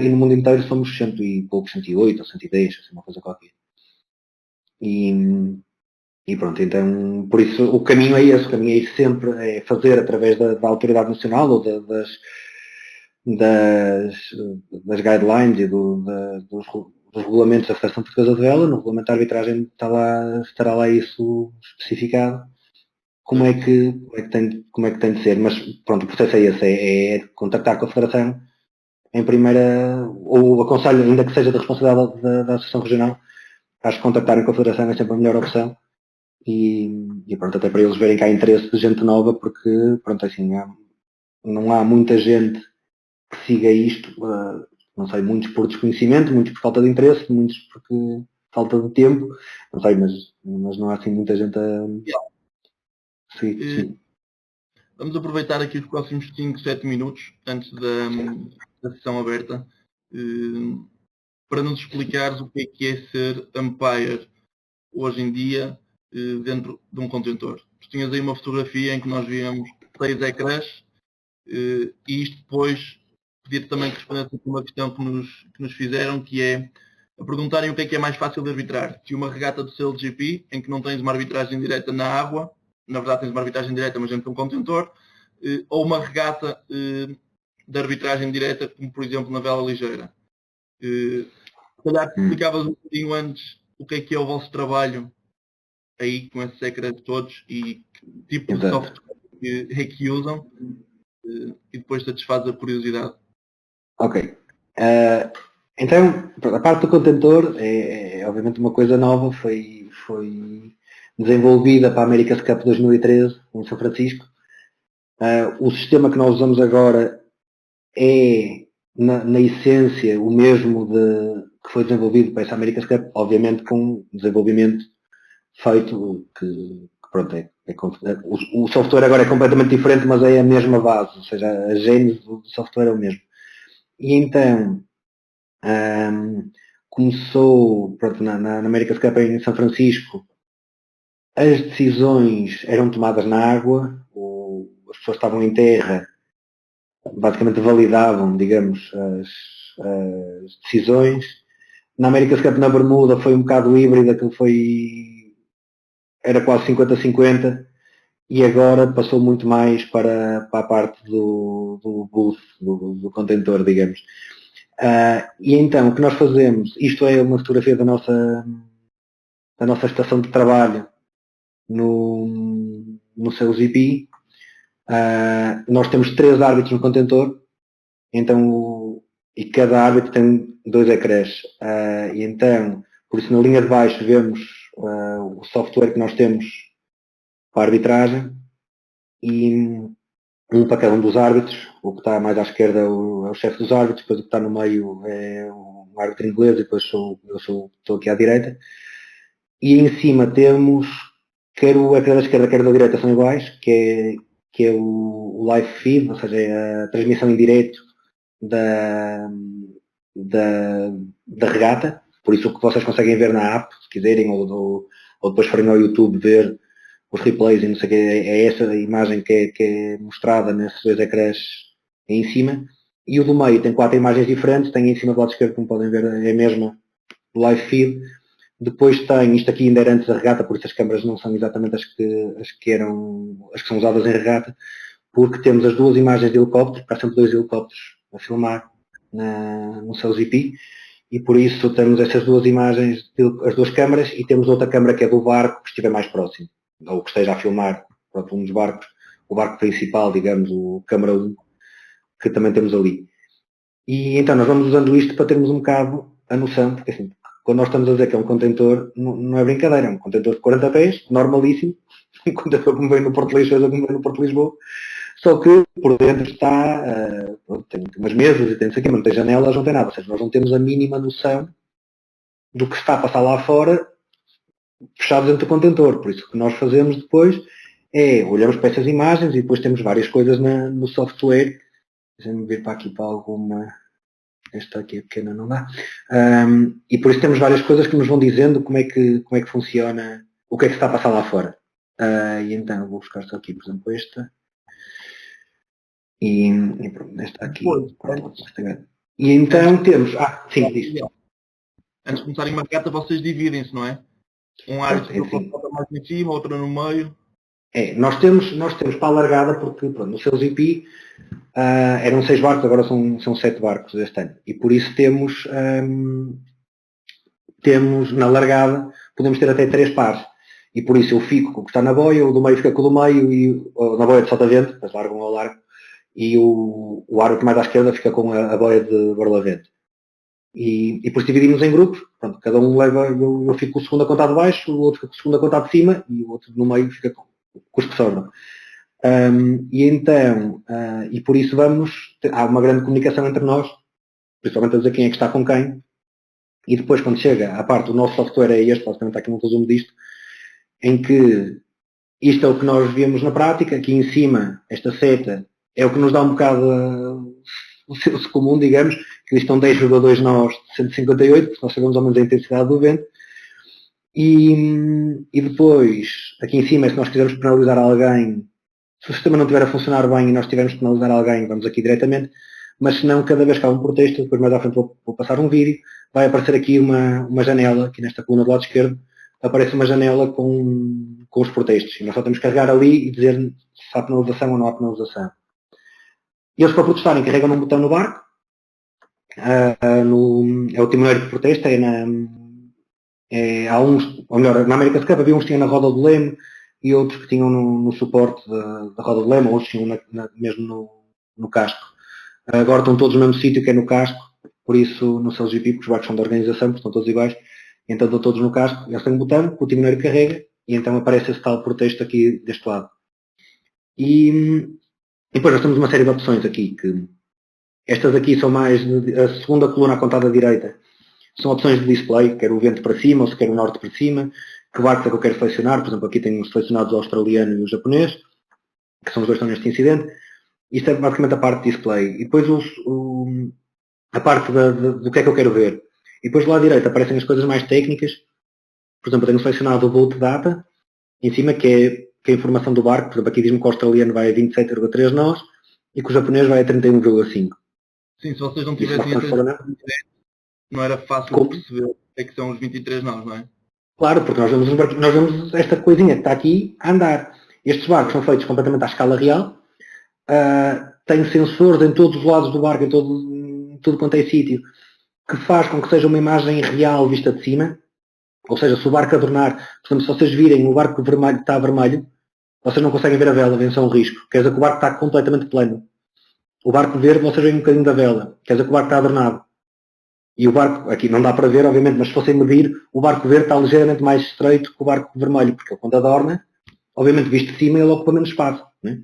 e no mundo inteiro somos 100 e pouco, 108 ou 110, assim, uma coisa qualquer. E pronto, então, por isso o caminho é esse, o caminho é ir sempre, é fazer através da Autoridade Nacional ou das guidelines e dos regulamentos da Federação Portuguesa de Vela. No regulamento da arbitragem estará lá isso especificado, como é que tem de ser, mas pronto, o processo é esse, é contactar com a Federação em primeira, ou aconselho, ainda que seja da responsabilidade da Associação Regional, acho que contactarem com a Federação é sempre a melhor opção. E pronto, até para eles verem que há interesse de gente nova, porque pronto, assim, não há muita gente que siga isto, não sei, muitos por desconhecimento, muitos por falta de interesse, muitos porque falta de tempo, não sei, mas não há assim muita gente a... Sim. Vamos aproveitar aqui os próximos 5, 7 minutos antes da sessão aberta para nos explicares o que é ser umpire hoje em dia dentro de um contentor. Tu tinhas aí uma fotografia em que nós víamos 6 ecrãs e isto depois pedir também que respondesse uma questão que nos fizeram, que é a perguntarem o que é mais fácil de arbitrar. Se uma regata do CLGP, em que não tens uma arbitragem direta na água, na verdade tens uma arbitragem direta, mas dentro de um contentor, ou uma regata de arbitragem direta, como por exemplo na vela ligeira. Se calhar explicavas um bocadinho antes o que é o vosso trabalho aí com esses ecrãs todos e que tipo de software que usam, e depois satisfaz a curiosidade. Ok. Então, a parte do contentor é obviamente uma coisa nova, foi desenvolvida para a America's Cup 2013 em São Francisco. O sistema que nós usamos agora é, na essência, o mesmo que foi desenvolvido para essa America's Cup, obviamente com desenvolvimento feito que pronto, o software agora é completamente diferente, mas é a mesma base, ou seja, a gênese do software é o mesmo. E então, começou, pronto, na America's Cup em São Francisco, as decisões eram tomadas na água, as pessoas estavam em terra, basicamente validavam, digamos, as decisões. Na America's Cup na Bermuda foi um bocado híbrido, aquilo era quase 50-50, e agora passou muito mais para a parte do booth, do contentor, digamos. E então, o que nós fazemos, isto é uma fotografia da nossa estação de trabalho no seu ZP. Nós temos 3 árbitros no contentor, então, e cada árbitro tem 2 ecrãs. E então, por isso na linha de baixo vemos o software que nós temos para a arbitragem, e um para cada um dos árbitros. O que está mais à esquerda é o chefe dos árbitros, depois o que está no meio é um árbitro inglês, e depois estou aqui à direita. E em cima temos, quer o ecrã da esquerda, quer da direita são iguais, que é o live feed, ou seja, é a transmissão em direto da regata, por isso o que vocês conseguem ver na app, se quiserem, ou depois forem ao YouTube ver os replays e não sei o que, é essa imagem que é mostrada nesses 2 ecrãs em cima. E o do meio tem 4 imagens diferentes, tem em cima do lado esquerdo, como podem ver, é a mesma live feed. Depois tem, isto aqui ainda era antes da regata, por isso as câmaras não são exatamente as que são usadas em regata, porque temos as 2 imagens de helicóptero, porque há sempre 2 helicópteros a filmar no seu ZP, e por isso temos essas 2 imagens, as 2 câmaras, e temos outra câmara que é do barco que estiver mais próximo, ou que esteja a filmar para um dos barcos, o barco principal, digamos, o câmara 1, que também temos ali. E então nós vamos usando isto para termos um bocado a noção, porque assim, quando nós estamos a dizer que é um contentor, não é brincadeira, é um contentor de 40 pés, normalíssimo, um contentor como vem no Porto de Leixões ou como vem no Porto de Lisboa, só que por dentro está, tem umas mesas e tem isso aqui, mas não tem janelas, não tem nada, ou seja, nós não temos a mínima noção do que está a passar lá fora, fechado dentro do contentor. Por isso o que nós fazemos depois é olhamos para essas imagens e depois temos várias coisas no software. Deixa-me vir para aqui para alguma. Esta aqui é pequena, não dá. E por isso temos várias coisas que nos vão dizendo como é que funciona, o que é que está a passar lá fora. E então eu vou buscar só aqui, por exemplo, esta. E pronto, esta aqui. E então temos. Sim, diz. Antes de começarem uma regata, vocês dividem-se, não é? Um árbitro coloca mais em cima, outro no meio. Nós temos para a largada, porque pronto, no seu ZP eram 6 barcos, agora são 7 barcos este ano. E por isso temos na largada, podemos ter até 3 pares. E por isso eu fico com o que está na boia, o do meio fica com o do meio, na boia de salta-vento, depois largam ao largo, e o árbitro mais à esquerda fica com a boia de barlavento. E depois dividimos em grupos, pronto, cada um leva, eu fico com o segundo a contar de baixo, o outro fica com o segundo a contar de cima, e o outro no meio fica com os que sobram. E então, e por isso há uma grande comunicação entre nós, principalmente a dizer quem é que está com quem, e depois quando chega à parte, o nosso software é este, basicamente aqui um resumo disto, em que isto é o que nós vemos na prática, aqui em cima, esta seta, é o que nos dá um bocado o senso comum, digamos, que estão 10,2 nós de 158, porque nós sabemos ao menos a intensidade do vento, e depois, aqui em cima, se nós quisermos penalizar alguém, se o sistema não estiver a funcionar bem e nós tivermos que penalizar alguém, vamos aqui diretamente, mas se não, cada vez que há um protesto, depois mais à frente vou passar um vídeo, vai aparecer aqui uma janela, aqui nesta coluna do lado esquerdo, aparece uma janela com os protestos, e nós só temos que carregar ali e dizer se há penalização ou não há penalização. E eles, para protestarem, carregam num botão no barco, é o timoneiro de protesto, há uns, ou melhor, na America's Cup havia uns que tinham na roda do leme e outros que tinham no suporte da roda do leme, outros tinham mesmo no casco. Agora estão todos no mesmo sítio, que é no casco, por isso no seu GP, porque os barcos são da organização, porque estão todos iguais, então estão todos no casco, eles têm um botão, o timoneiro carrega e então aparece esse tal pretexto aqui deste lado. E depois nós temos uma série de opções aqui, que estas aqui são mais, a segunda coluna à contada direita, são opções de display, quer o vento para cima ou se quer o norte para cima, que barcos é que eu quero selecionar, por exemplo aqui tenho selecionados o australiano e o japonês, que são os dois que estão neste incidente. Isto é basicamente a parte de display. E depois a parte do que é que eu quero ver. E depois do lado direito aparecem as coisas mais técnicas. Por exemplo, eu tenho selecionado o boat data, em cima, que é a informação do barco. Por exemplo, aqui diz-me que o australiano vai a 27,3 nós e que o japonês vai a 31,5. Sim, se vocês não tivessem não era fácil de perceber o que é que são os 23 nós, não é? Claro, porque nós vemos esta coisinha que está aqui a andar. Estes barcos são feitos completamente à escala real. Têm sensores em todos os lados do barco, em tudo quanto é sítio, que faz com que seja uma imagem real vista de cima. Ou seja, se o barco adornar, por exemplo, se vocês virem o barco vermelho está vermelho, vocês não conseguem ver a vela, vem só um risco. Quer dizer que o barco está completamente plano. O barco verde, vocês veem um bocadinho da vela. Quer dizer que o barco está adornado. E o barco, aqui não dá para ver, obviamente, mas se fossem medir, o barco verde está ligeiramente mais estreito que o barco vermelho, porque quando adorna, obviamente visto de cima, ele ocupa menos espaço. Né?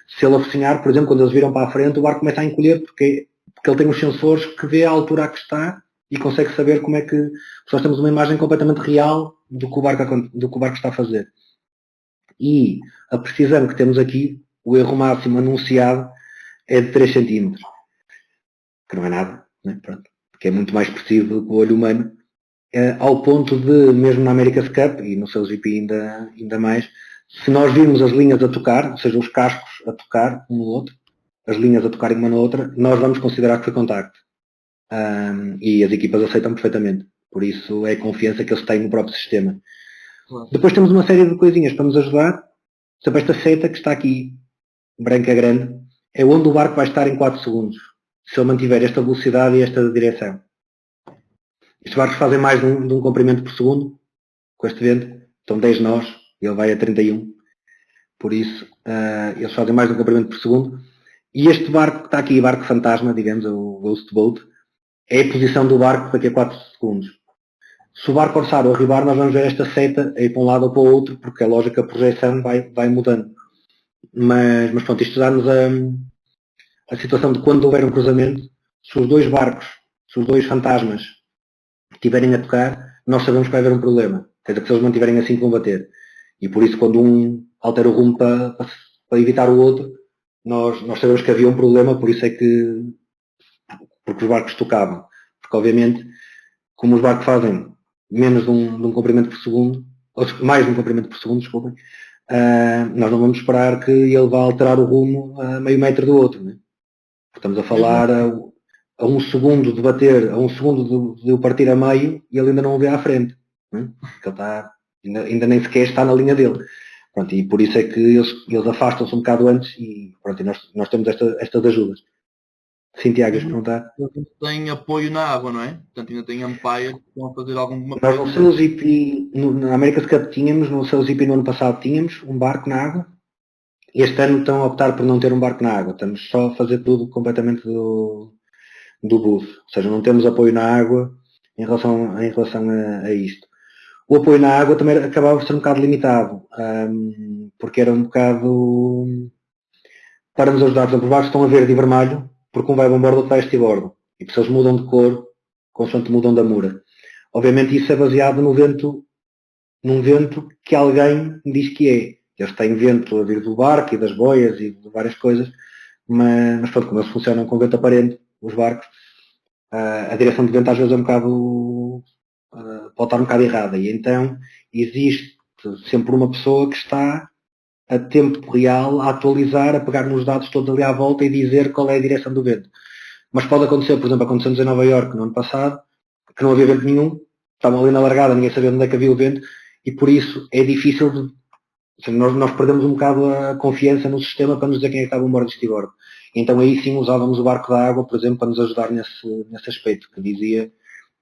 Se ele afocinhar, por exemplo, quando eles viram para a frente, o barco começa a encolher, porque ele tem os sensores que vê a altura a que está e consegue saber como é que... Nós temos uma imagem completamente real do que o barco está a fazer. E a precisão que temos aqui, o erro máximo anunciado é de 3 cm. Que não é nada, né? Pronto. Que é muito mais preciso do que o olho humano, ao ponto de, mesmo na America's Cup, e no seu GP ainda mais, se nós virmos as linhas a tocar, ou seja, os cascos a tocar um no outro, as linhas a tocarem uma na outra, nós vamos considerar que foi contacto. E as equipas aceitam perfeitamente. Por isso é a confiança que eles têm no próprio sistema. Claro. Depois temos uma série de coisinhas para nos ajudar. Por exemplo, esta seta que está aqui, branca grande, é onde o barco vai estar em 4 segundos. Se ele mantiver esta velocidade e esta direção. Estes barcos fazem mais de um comprimento por segundo, com este vento, estão 10 nós, e ele vai a 31. Por isso, eles fazem mais de um comprimento por segundo. E este barco que está aqui, barco fantasma, digamos, o Ghost Boat, é a posição do barco daqui a 4 segundos. Se o barco orçar ou arribar, nós vamos ver esta seta a ir para um lado ou para o outro, porque a lógica, a projeção vai mudando. Mas pronto, isto dá-nos a situação de quando houver um cruzamento, se os dois barcos, se os dois fantasmas estiverem a tocar, nós sabemos que vai haver um problema. Quer dizer que se eles mantiverem assim vão bater. E por isso quando um altera o rumo para evitar o outro, nós sabemos que havia um problema, por isso é que porque os barcos tocavam. Porque obviamente, como os barcos fazem menos de um comprimento por segundo, ou mais de um comprimento por segundo, desculpem, nós não vamos esperar que ele vá alterar o rumo a meio metro do outro. Né? Estamos a falar a 1 segundo de bater, a 1 segundo de o partir a meio e ele ainda não o vê à frente. Né? Ele está, ainda nem sequer está na linha dele. Pronto, e por isso é que eles afastam-se um bocado antes e, pronto, e nós temos estas ajudas. Sim, Tiago, vais perguntar? Tem apoio na água, não é? Portanto, ainda tem umpires que estão a fazer alguma coisa. Nós no seu GP, na America's Cup tínhamos, no seu GP no ano passado tínhamos um barco na água. Este ano estão a optar por não ter um barco na água. Estamos só a fazer tudo completamente do booth. Ou seja, não temos apoio na água em relação a isto. O apoio na água também acabava por ser um bocado limitado, porque era um bocado para nos ajudar. Por exemplo, os barcos estão a verde e vermelho, porque um vai bombordo, outro vai a estibordo. E se eles mudam de cor, consoante mudam da mura. Obviamente isso é baseado num vento que alguém diz que é. Eles têm vento a vir do barco e das boias e de várias coisas, mas pronto, como eles funcionam com vento aparente, os barcos, a direção de vento às vezes é um bocado, pode estar um bocado errada. E então existe sempre uma pessoa que está a tempo real a atualizar, a pegar nos dados todos ali à volta e dizer qual é a direção do vento. Mas pode acontecer, por exemplo, aconteceu-nos em Nova Iorque no ano passado, que não havia vento nenhum, estavam ali na largada, ninguém sabia onde é que havia o vento, e por isso é difícil de... nós perdemos um bocado a confiança no sistema para nos dizer quem é que estava a bordo de estibordo. Então aí sim usávamos o barco da água, por exemplo, para nos ajudar nesse aspecto, que dizia,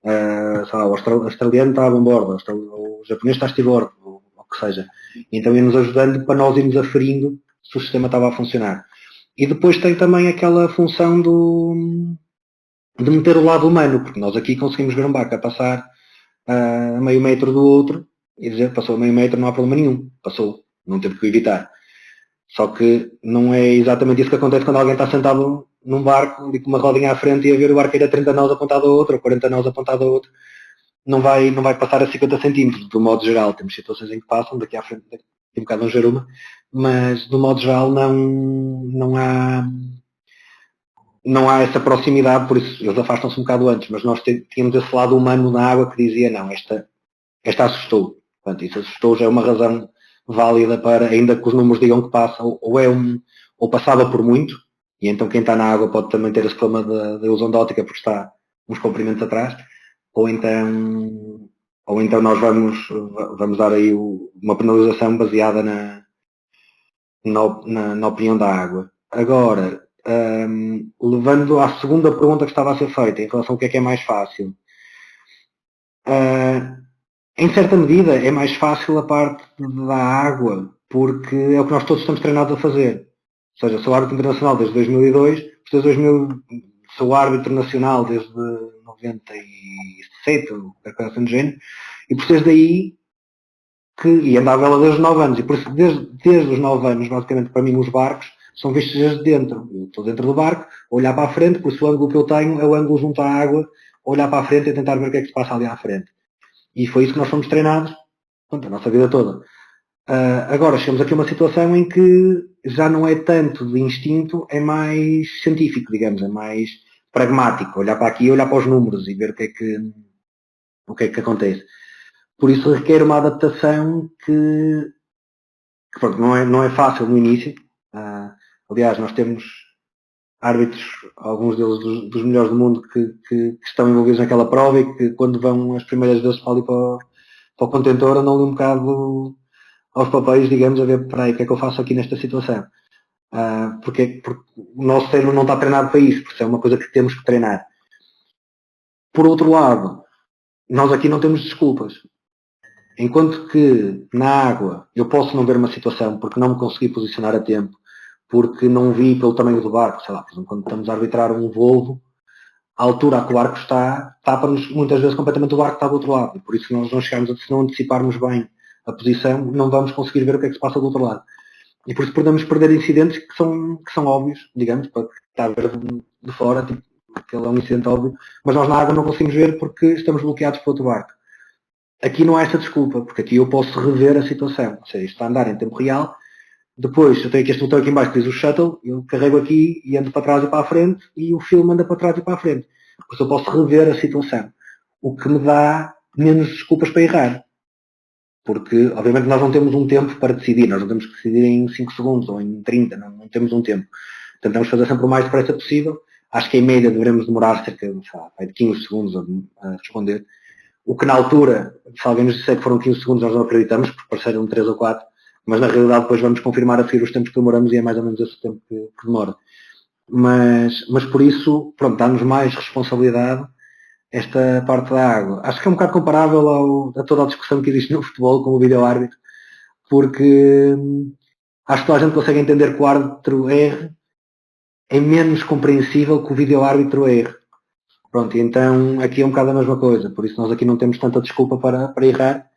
o australiano está a bordo, o japonês está a estibordo, ou o que seja. Então ia-nos ajudando para nós irmos aferindo se o sistema estava a funcionar. E depois tem também aquela função de meter o lado humano, porque nós aqui conseguimos ver um barco a passar a meio metro do outro, e dizer, passou a meio metro, não há problema nenhum. Passou, não teve que o evitar. Só que não é exatamente isso que acontece quando alguém está sentado num barco, ali com uma rodinha à frente e a ver o barco ir a 30 nós apontado a outro, ou 40 nós apontado a outro. Não vai passar a 50 centímetros, do modo geral. Temos situações em que passam, daqui à frente, daqui a um bocado vamos ver uma, mas do modo geral não há essa proximidade, por isso eles afastam-se um bocado antes, mas nós tínhamos esse lado humano na água que dizia, não, esta assustou. Portanto, isso assustou já é uma razão válida para, ainda que os números digam que passa, ou passava por muito, e então quem está na água pode também ter esse problema da ilusão de ótica porque está uns comprimentos atrás, ou então nós vamos dar aí uma penalização baseada na opinião da água. Agora, levando à segunda pergunta que estava a ser feita, em relação ao que é mais fácil. Em certa medida é mais fácil a parte da água, porque é o que nós todos estamos treinados a fazer. Ou seja, sou árbitro internacional desde 2002, sou árbitro nacional desde 97, ou coisa assim do género, e por ser daí e andava ela desde os 9 anos, e por isso desde os 9 anos, basicamente para mim os barcos são vistos desde dentro. Eu estou dentro do barco, a olhar para a frente, por isso o ângulo que eu tenho é o ângulo junto à água, a olhar para a frente e tentar ver o que é que se passa ali à frente. E foi isso que nós fomos treinados, a nossa vida toda. Agora chegamos aqui a uma situação em que já não é tanto de instinto, é mais científico, digamos, é mais pragmático, olhar para aqui e olhar para os números e ver o que é que acontece. Por isso requer uma adaptação que pronto, não é fácil no início. Aliás, nós temos árbitros, alguns deles dos melhores do mundo, que estão envolvidos naquela prova e que quando vão as primeiras vezes para ali para o contentor andam ali um bocado aos papéis, digamos, a ver, peraí, o que é que eu faço aqui nesta situação? Porque o nosso cérebro não está treinado para isso, porque é uma coisa que temos que treinar. Por outro lado, nós aqui não temos desculpas. Enquanto que na água eu posso não ver uma situação porque não me consegui posicionar a tempo, porque não vi pelo tamanho do barco, sei lá, por exemplo, quando estamos a arbitrar um Volvo, a altura a que o barco está, tapa-nos muitas vezes completamente o barco que está do outro lado, e por isso nós não chegamos se não anteciparmos bem a posição, não vamos conseguir ver o que é que se passa do outro lado. E por isso podemos perder incidentes que são óbvios, digamos, para estar a ver de fora, tipo, aquele é um incidente óbvio, mas nós na água não conseguimos ver porque estamos bloqueados por outro barco. Aqui não há essa desculpa, porque aqui eu posso rever a situação. Ou seja, isto está a andar em tempo real. Depois, eu tenho aqui este botão aqui em baixo que diz o shuttle, eu carrego aqui e ando para trás e para a frente, e o filme anda para trás e para a frente. Por isso eu posso rever a situação. O que me dá menos desculpas para errar. Porque, obviamente, nós não temos um tempo para decidir. Nós não temos que decidir em 5 segundos ou em 30. Não temos um tempo. Tentamos fazer sempre o mais depressa possível. Acho que em média devemos demorar cerca de 15 segundos a responder. O que na altura, se alguém nos disser que foram 15 segundos, nós não acreditamos, porque pareceram 3 ou 4, mas na realidade depois vamos confirmar a seguir os tempos que demoramos e é mais ou menos esse tempo que demora. Mas por isso, pronto, dá-nos mais responsabilidade esta parte da água. Acho que é um bocado comparável a toda a discussão que existe no futebol com o vídeo-árbitro, porque acho que toda a gente consegue entender que o árbitro erre, é menos compreensível que o vídeo-árbitro erre. Pronto, então aqui é um bocado a mesma coisa, por isso nós aqui não temos tanta desculpa para errar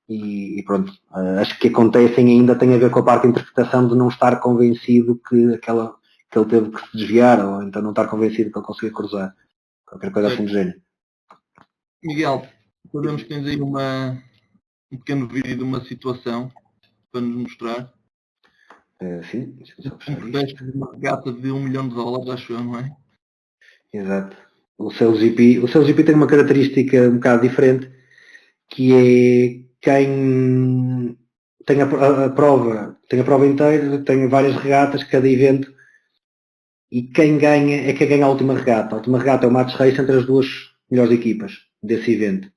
e pronto, acho que acontecem ainda tem a ver com a parte de interpretação de não estar convencido que ele teve que se desviar ou então não estar convencido que ele conseguia cruzar, qualquer coisa assim do género. Miguel, sabemos que tens aí um pequeno vídeo de uma situação para nos mostrar. Sim, de uma regata de $1 milhão, acho eu, não é? Exato. O SailGP tem uma característica um bocado diferente, que é quem tem a prova inteira, tem várias regatas, cada evento, e quem ganha é quem ganha a última regata. A última regata é o match race entre as duas melhores equipas desse evento.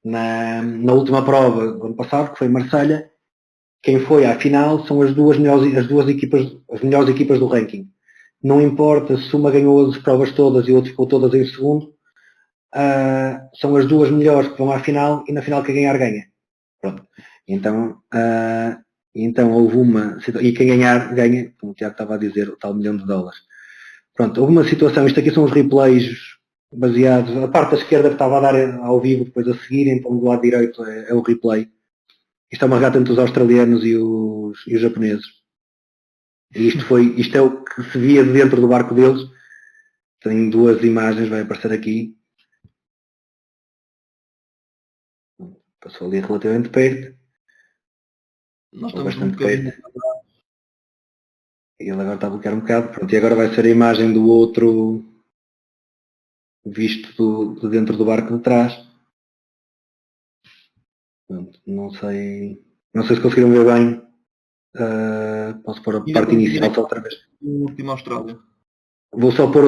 Na última prova do ano passado, que foi em Marselha, quem foi à final são as melhores equipas do ranking. Não importa se uma ganhou as provas todas e outra ficou todas em segundo, são as duas melhores que vão à final e na final quem ganhar ganha. Pronto. Então houve uma e quem ganhar ganha, como o Tiago estava a dizer, o tal $1 milhão. Pronto, houve uma situação, isto aqui são os replays baseados, a parte da esquerda que estava a dar ao vivo depois a seguir, então do lado direito é o replay. Isto é uma regata entre os australianos e os japoneses. E isto é o que se via de dentro do barco deles. Tem 2 imagens, vai aparecer aqui. Passou ali relativamente perto. Nós estamos um bocadinho perto. E ele agora está a bloquear um bocado. Pronto, e agora vai ser a imagem do outro visto de dentro do barco de trás. Pronto, não sei se conseguiram ver bem. Posso pôr a parte inicial só outra vez. O último Austrália. Vou só pôr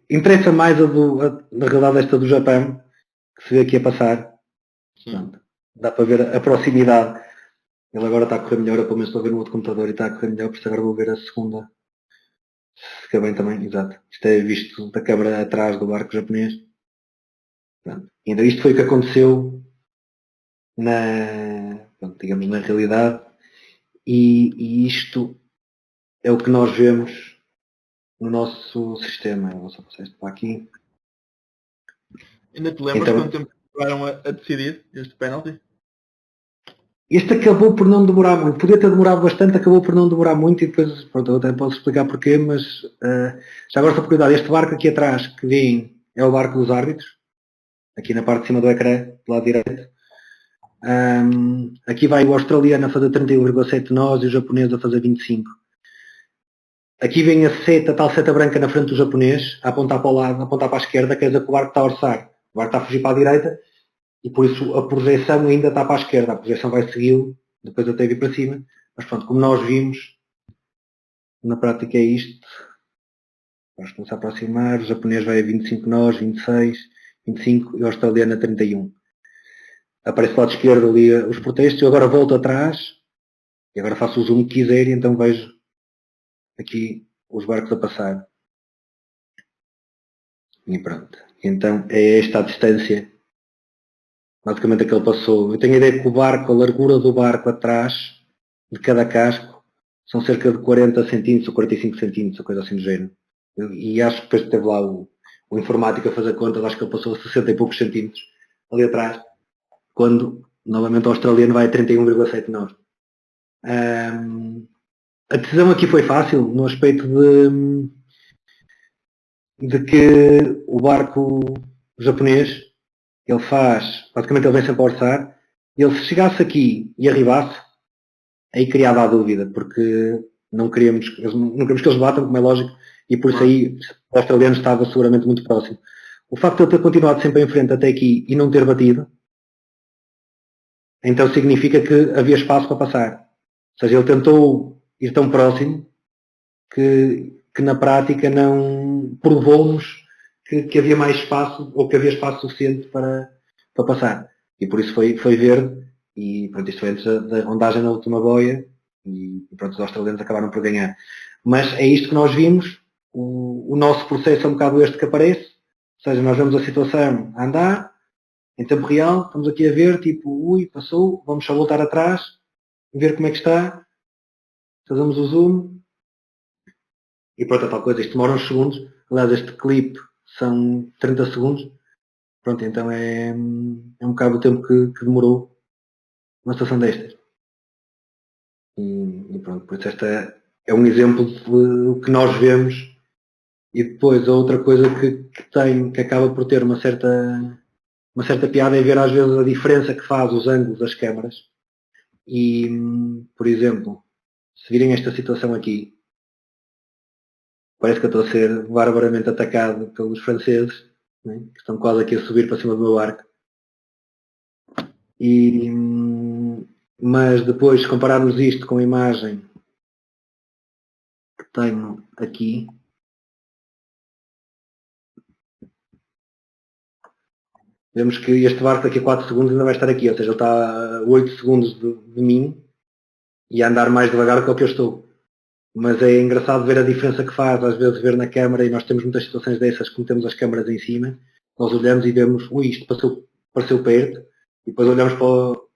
interessa mais na realidade esta do Japão, que se vê aqui a passar. Pronto, dá para ver a proximidade. Ele agora está a correr melhor, eu pelo menos estou a ver no outro computador e está a correr melhor, por isso agora vou ver a segunda. Se fica bem também, exato. Isto é visto da câmara atrás do barco japonês. Pronto. E ainda isto foi o que aconteceu digamos, na realidade. E isto é o que nós vemos no nosso sistema. Eu vou só passar isto para aqui. Ainda te lembras então, quanto tempo demoraram a decidir este penalti? Este acabou por não demorar muito. Podia ter demorado bastante, acabou por não demorar muito e depois, pronto, eu até posso explicar porquê, mas já agora só por cuidado, este barco aqui atrás que vem é o barco dos árbitros, aqui na parte de cima do ecrã, do lado direito. Aqui vai o australiano a fazer 31,7 nós e o japonês a fazer 25. Aqui vem a tal seta branca na frente do japonês, a apontar para o lado, a apontar para a esquerda, quer dizer que o barco está a orçar. O barco está a fugir para a direita e por isso a projeção ainda está para a esquerda. A projeção vai segui-lo, depois até vir para cima. Mas pronto, como nós vimos, na prática é isto. Vamos começar a aproximar, o japonês vai a 25 nós, 26, 25 e o australiano a 31. Aparece do lado esquerdo ali os protestos, eu agora volto atrás e agora faço o zoom que quiser e então vejo aqui os barcos a passar. E pronto. Então é esta a distância basicamente a que ele passou. Eu tenho a ideia que o barco, a largura do barco atrás de cada casco são cerca de 40 centímetros ou 45 centímetros, ou coisa assim do género. E acho que depois teve lá o informático a fazer contas, acho que ele passou a 60 e poucos centímetros ali atrás, quando novamente o australiano vai a 31,7 nós. A decisão aqui foi fácil, no aspecto de que o barco japonês, ele faz, basicamente ele vem sempre a orçar, ele se chegasse aqui e arribasse, aí criava a dúvida, porque não queríamos que eles batam, como é lógico, e por isso aí o australiano estava seguramente muito próximo. O facto de ele ter continuado sempre em frente até aqui e não ter batido, então significa que havia espaço para passar. Ou seja, ele tentou ir tão próximo que na prática não provou-nos que havia mais espaço ou que havia espaço suficiente para passar. E por isso foi verde e pronto, isto foi antes da rondagem na última boia e pronto, os australianos acabaram por ganhar. Mas é isto que nós vimos, o nosso processo é um bocado este que aparece, ou seja, nós vemos a situação a andar, em tempo real, estamos aqui a ver, tipo, ui, passou, vamos só voltar atrás, ver como é que está, fazemos o zoom, e pronto, é tal coisa, isto demora uns segundos, aliás este clipe são 30 segundos, pronto, então é um bocado o tempo que demorou uma situação destas. E pronto, por isso esta é um exemplo do que nós vemos e depois a outra coisa que acaba por ter uma certa piada é ver às vezes a diferença que faz os ângulos das câmaras e, por exemplo, se virem esta situação aqui, parece que eu estou a ser barbaramente atacado pelos franceses, né, que estão quase aqui a subir para cima do meu barco. Mas depois, se compararmos isto com a imagem que tenho aqui, vemos que este barco daqui a 4 segundos ainda vai estar aqui, ou seja, ele está a 8 segundos de mim e a andar mais devagar do que eu estou. Mas é engraçado ver a diferença que faz, às vezes ver na câmara, e nós temos muitas situações dessas que temos as câmaras em cima, nós olhamos e vemos, ui, isto pareceu perto, e depois olhamos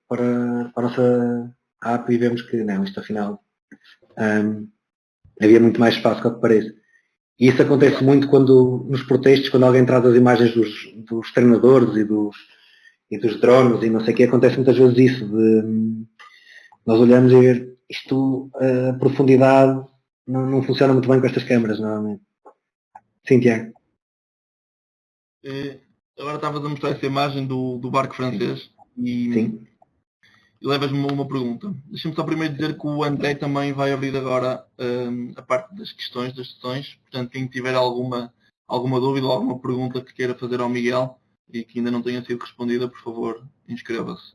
para a nossa app e vemos que não, isto afinal havia muito mais espaço do que parece. E isso acontece muito nos protestos, quando alguém traz as imagens dos treinadores e dos drones e não sei o que, acontece muitas vezes isso, de nós olhamos e ver isto, a profundidade não funciona muito bem com estas câmaras, normalmente. Sim, Tiago. Agora estavas a mostrar essa imagem do barco francês Sim. e levas-me a uma pergunta. Deixa-me só primeiro dizer que o André também vai abrir agora a parte das questões, das sessões. Portanto, quem tiver alguma dúvida ou alguma pergunta que queira fazer ao Miguel e que ainda não tenha sido respondida, por favor, inscreva-se.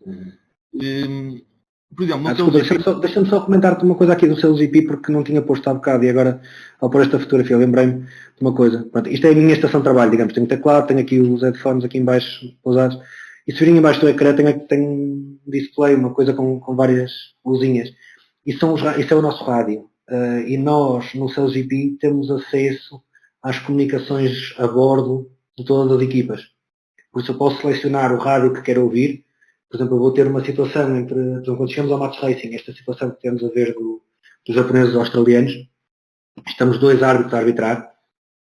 Por exemplo, no Desculpa, deixa-me só comentar-te uma coisa aqui do Sales IP, porque não tinha posto há bocado e agora, ao pôr esta fotografia, lembrei-me de uma coisa. Pronto, isto é a minha estação de trabalho, digamos. Tenho teclado, tenho aqui os headphones aqui em baixo pousados. E se virem em baixo do ecrã tem um display, uma coisa com várias luzinhas. Isso é o nosso rádio. E nós, no Sales IP, temos acesso às comunicações a bordo de todas as equipas. Por isso eu posso selecionar o rádio que quero ouvir. Por exemplo, eu vou ter uma situação entre, por exemplo, quando chegamos ao match racing, esta situação que temos a ver dos japoneses e australianos, estamos dois árbitros a arbitrar,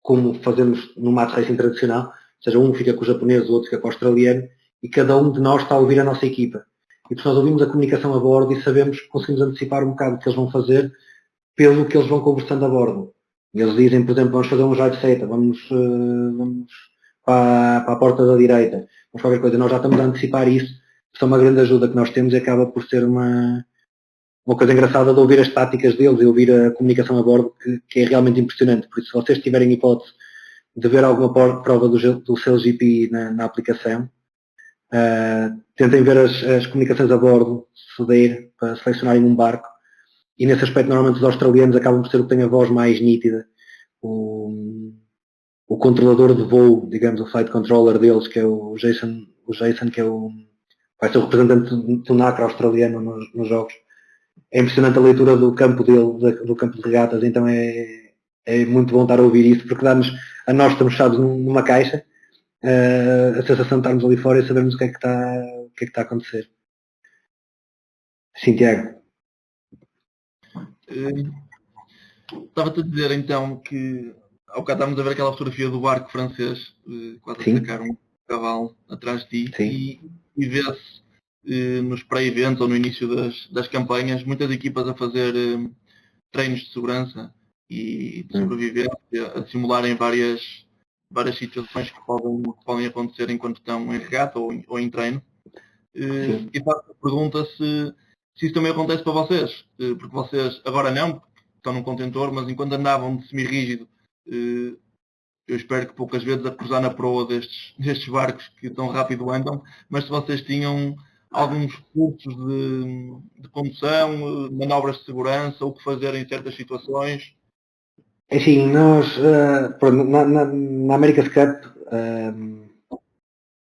como fazemos no match racing tradicional, ou seja, um fica com o japonês, o outro fica com o australiano, e cada um de nós está a ouvir a nossa equipa. E por isso nós ouvimos a comunicação a bordo e sabemos, conseguimos antecipar um bocado o que eles vão fazer pelo que eles vão conversando a bordo. E eles dizem, por exemplo, vamos fazer um raio de seta, vamos para a porta da direita, vamos qualquer coisa, nós já estamos a antecipar isso. Isso é uma grande ajuda que nós temos e acaba por ser uma coisa engraçada de ouvir as táticas deles e ouvir a comunicação a bordo, que é realmente impressionante. Por isso, se vocês tiverem hipótese de ver alguma prova do Sales GP na aplicação, tentem ver as comunicações a bordo, se der, para selecionarem um barco. E nesse aspecto, normalmente os australianos acabam por ser o que tem a voz mais nítida. O controlador de voo, digamos, o flight controller deles, que é o Jason que vai ser o representante do NACRA australiano nos jogos. É impressionante a leitura do campo dele, do campo de regatas, então é muito bom estar a ouvir isso, porque dá-nos, a nós estamos fechados numa caixa, a sensação de estarmos ali fora e sabermos o que é que está a acontecer. Sim, Tiago. Estava-te a dizer então que ao bocado estávamos a ver aquela fotografia do barco francês, quase a sacar um cavalo atrás de ti, e vê-se nos pré-eventos ou no início das campanhas muitas equipas a fazer treinos de segurança e de sobrevivência, a simularem várias situações que podem acontecer enquanto estão em regata ou em treino. E faço a pergunta se isso também acontece para vocês, porque vocês agora não, estão num contentor, mas enquanto andavam de semi-rígido, eu espero que poucas vezes a cruzar na proa destes barcos que tão rápido andam, mas se vocês tinham alguns cursos de condução, manobras de segurança, o que fazer em certas situações. Assim, nós, na America's Cup,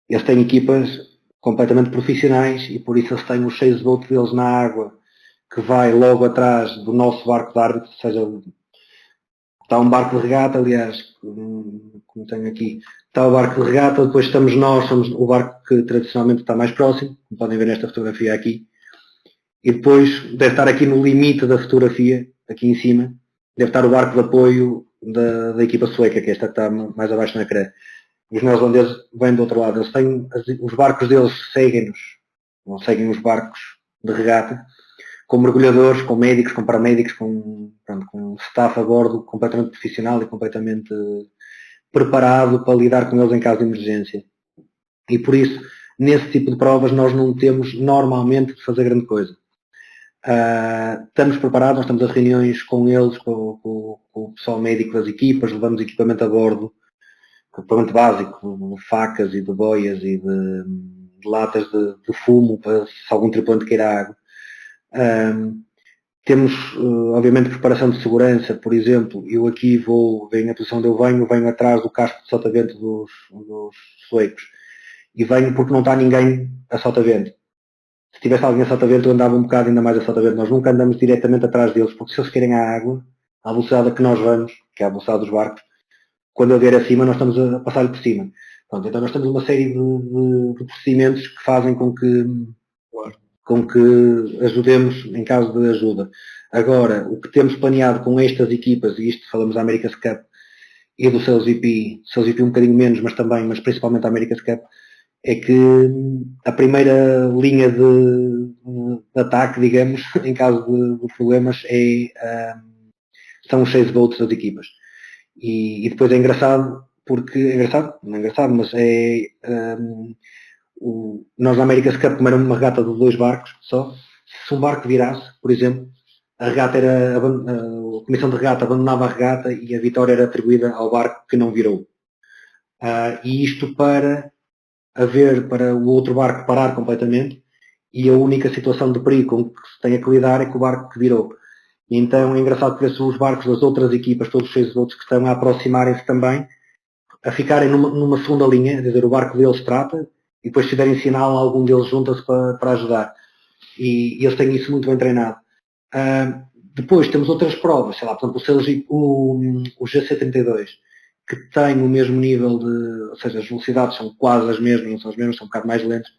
eles têm equipas completamente profissionais e por isso eles têm os 6 boats deles na água, que vai logo atrás do nosso barco de árbitro, ou seja, está um barco de regata, aliás, como tenho aqui, está o barco de regata, depois estamos nós, somos o barco que tradicionalmente está mais próximo, como podem ver nesta fotografia aqui, e depois deve estar aqui no limite da fotografia, aqui em cima, deve estar o barco de apoio da equipa sueca, que é esta que está mais abaixo no ecrã. Os neerlandeses vêm do outro lado, eles têm, os barcos deles seguem-nos, não seguem os barcos de regata, com mergulhadores, com médicos, com paramédicos, com staff a bordo completamente profissional e completamente preparado para lidar com eles em caso de emergência. E por isso, nesse tipo de provas, nós não temos normalmente de fazer grande coisa. Estamos preparados, nós estamos a reuniões com eles, com o pessoal médico das equipas, levamos equipamento a bordo, equipamento básico, de facas e de boias e de latas de fumo, para se algum tripulante queira água. Temos, obviamente, preparação de segurança, por exemplo, eu aqui venho na posição onde eu venho atrás do casco de salta-vento dos suecos e venho porque não está ninguém a salta-vento. Se tivesse alguém a salta-vento, eu andava um bocado ainda mais a salta-vento. Nós nunca andamos diretamente atrás deles, porque se eles querem a água, à velocidade a que nós vamos, que é a velocidade dos barcos, quando ele vier acima, nós estamos a passar-lhe por cima. Pronto, então nós temos uma série de procedimentos que fazem com que ajudemos em caso de ajuda. Agora, o que temos planeado com estas equipas, e isto falamos da America's Cup e do Sales VP um bocadinho menos, mas principalmente a America's Cup, é que a primeira linha de ataque, digamos, em caso de problemas, são os chase votes das equipas. E depois é engraçado, porque não é engraçado, mas nós na América Cup como era uma regata de 2 barcos só, se um barco virasse, por exemplo, a comissão de regata abandonava a regata e a vitória era atribuída ao barco que não virou. E isto para o outro barco parar completamente, e a única situação de perigo com que se tenha que lidar é com o barco que virou. E então é engraçado que ver-se os barcos das outras equipas, todos os 6 outros que estão a aproximarem-se também, a ficarem numa segunda linha, quer dizer, o barco deles trata, e depois se derem sinal, algum deles junta-se para ajudar. E eles têm isso muito bem treinado. Depois temos outras provas, sei lá, por exemplo, o GC32, que tem o mesmo nível ou seja, as velocidades são quase as mesmas, não são as mesmas, são um bocado mais lentos,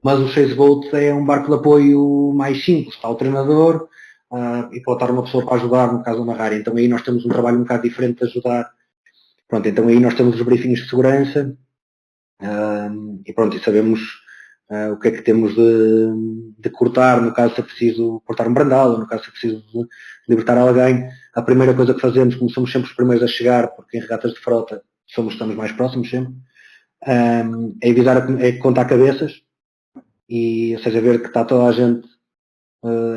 mas o chase boat é um barco de apoio mais simples, está o treinador e pode estar uma pessoa para ajudar no caso de amarrar, então aí nós temos um trabalho um bocado diferente de ajudar. Pronto, então aí nós temos os briefings de segurança e pronto, e sabemos o que é que temos de cortar, no caso se é preciso cortar um brandal, ou no caso se é preciso de libertar alguém. A primeira coisa que fazemos, como somos sempre os primeiros a chegar, porque em regatas de frota estamos mais próximos sempre, é avisar, é contar cabeças, e, ou seja, ver que está toda a gente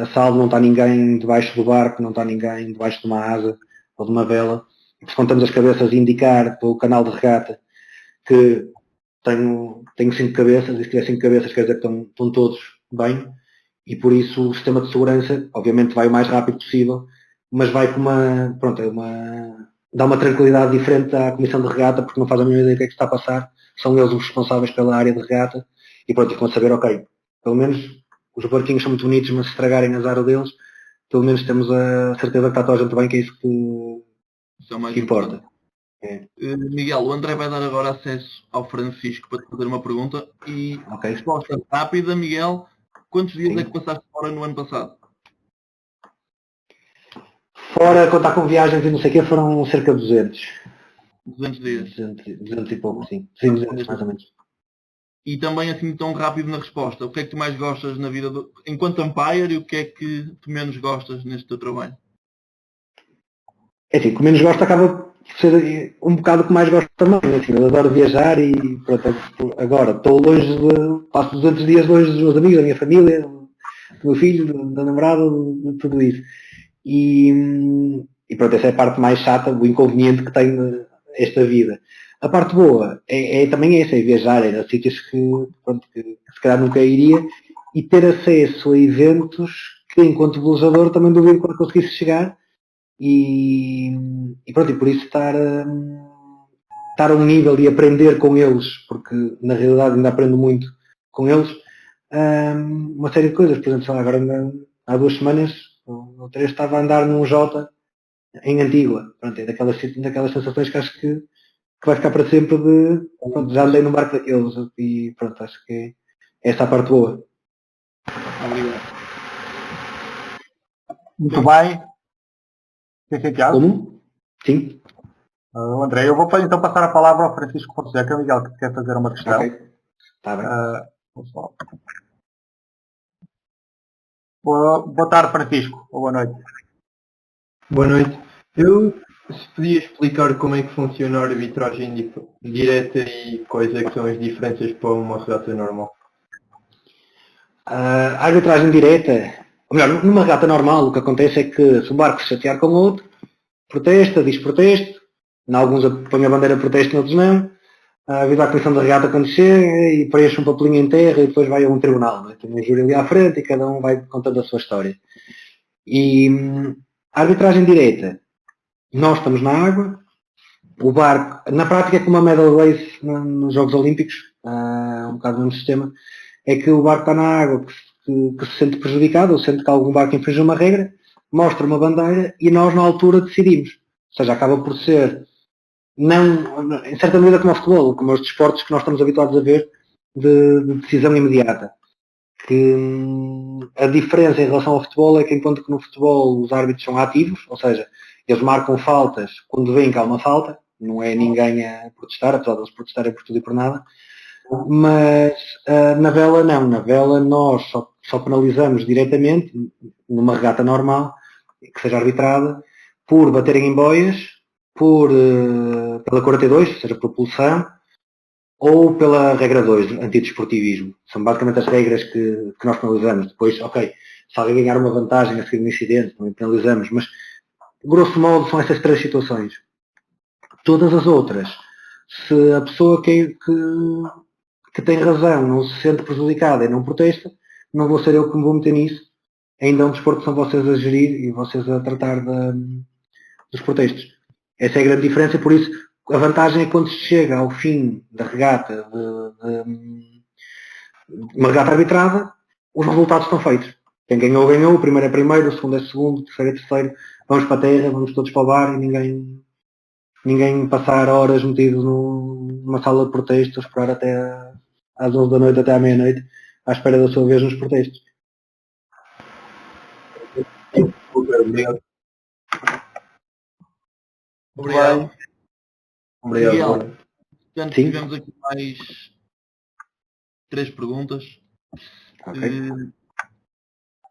a salvo, não está ninguém debaixo do barco, não está ninguém debaixo de uma asa ou de uma vela. E, se contamos as cabeças, indicar pelo canal de regata que tenho 5 cabeças, e se tiver 5 cabeças quer dizer que estão todos bem, e por isso o sistema de segurança obviamente vai o mais rápido possível, mas vai com dá uma tranquilidade diferente à comissão de regata, porque não faz a mínima ideia do que é que está a passar, são eles os responsáveis pela área de regata, e pronto, ficam a saber, ok, pelo menos os barquinhos são muito bonitos, mas se estragarem azar o deles, pelo menos temos a certeza que está toda a gente bem, que é isso que importa. É. Miguel, o André vai dar agora acesso ao Francisco para te fazer uma pergunta e resposta rápida, Miguel, quantos dias é que passaste fora no ano passado? Fora, contar com viagens e não sei o quê, foram cerca de 200. 200 dias. 200 e pouco, sim. Sim, 200 mais ou menos. E também assim tão rápido na resposta, o que é que tu mais gostas na vida enquanto umpire, e o que é que tu menos gostas neste teu trabalho? É assim, o que menos gosto acaba por ser um bocado o que mais gosto também. Assim, eu adoro viajar e pronto, agora estou passo 200 dias longe dos meus amigos, da minha família, do meu filho, da namorada, de tudo isso. E pronto, essa é a parte mais chata, o inconveniente que tem esta vida. A parte boa também essa, é viajar, é a sítios que se calhar nunca iria, e ter acesso a eventos que enquanto velejador também duvido quando conseguisse chegar, e pronto, e por isso estar a um nível e aprender com eles, porque na realidade ainda aprendo muito com eles, uma série de coisas. Por exemplo, agora há 2 semanas ou 3 estava a andar num Jota em Antigua. Pronto, é daquelas sensações que acho que vai ficar para sempre pronto, já andei num barco daqueles, e pronto, acho que é essa a parte boa. Obrigado. Muito bem. Tiago? Como? Sim. André, eu vou então passar a palavra ao Francisco Fonseca, Miguel, que quer fazer uma questão. Ok. Está bem. Boa tarde, Francisco. Ou boa noite. Boa noite. Se podia explicar como é que funciona a arbitragem direta e quais é que são as diferenças para uma regata normal? A arbitragem direta, ou melhor, numa regata normal o que acontece é que se o barco se chatear com o outro, protesta, diz protesto, em alguns põe a bandeira protesto, noutros não, avisa a comissão da regata quando chega e preenche um papelinho em terra e depois vai a um tribunal, né? Tem um júri ali à frente e cada um vai contando a sua história. E a arbitragem direta, nós estamos na água, o barco, na prática é como a medal race nos Jogos Olímpicos, um bocado no mesmo sistema, é que o barco está na água, que se sente prejudicado, ou sente que algum barco infringe uma regra, mostra uma bandeira e nós na altura decidimos. Ou seja, acaba por ser, não, em certa medida como o futebol, como os desportos que nós estamos habituados a ver, de decisão imediata. Que a diferença em relação ao futebol é que enquanto que no futebol os árbitros são ativos, ou seja, eles marcam faltas quando veem que há uma falta, não é ninguém a protestar, apesar de eles protestarem por tudo e por nada, Mas na vela não. Na vela nós só penalizamos diretamente, numa regata normal, que seja arbitrada, por baterem em boias, pela 42, ou seja, propulsão, ou pela regra 2, antidesportivismo. São basicamente as regras que nós penalizamos. Depois, ok, se alguém ganhar uma vantagem a seguir um incidente, também penalizamos, mas grosso modo são essas 3 situações. Todas as outras, se a pessoa que tem razão não se sente prejudicada e não protesta, não vou ser eu que me vou meter nisso. Ainda é um desporto que são vocês a gerir e vocês a tratar dos protestos. Essa é a grande diferença, por isso a vantagem é quando se chega ao fim da regata, de uma regata arbitrada, os resultados estão feitos. Quem ganhou, ganhou, o primeiro é primeiro, o segundo é segundo, o terceiro é terceiro, vamos para a terra, vamos todos para o bar e ninguém passar horas metido numa sala de protestos, esperar até às 11 da noite, até à meia-noite, à espera da sua vez nos protestos. Obrigado. Obrigado. Obrigado. Miguel, portanto, Sim. tivemos aqui mais 3 perguntas. Okay.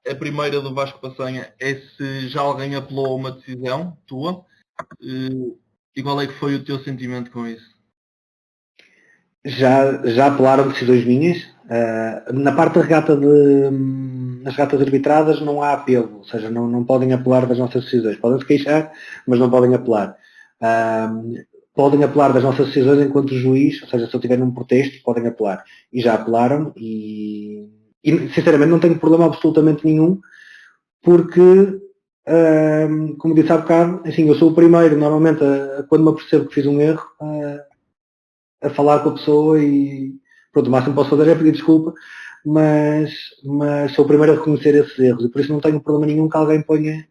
A primeira do Vasco Passanha é se já alguém apelou a uma decisão tua e qual é que foi o teu sentimento com isso? Já apelaram decisões minhas. Na parte da regata nas regatas arbitradas não há apelo, ou seja, não podem apelar das nossas decisões. Podem se queixar, mas não podem apelar. Podem apelar das nossas decisões enquanto juiz, ou seja, se eu tiver num protesto, podem apelar. E já apelaram e sinceramente não tenho problema absolutamente nenhum, porque, como disse há bocado, assim, eu sou o primeiro, normalmente, quando me apercebo que fiz um erro, a falar com a pessoa e pronto, o máximo que posso fazer é pedir desculpa, mas sou o primeiro a reconhecer esses erros e por isso não tenho problema nenhum que alguém ponha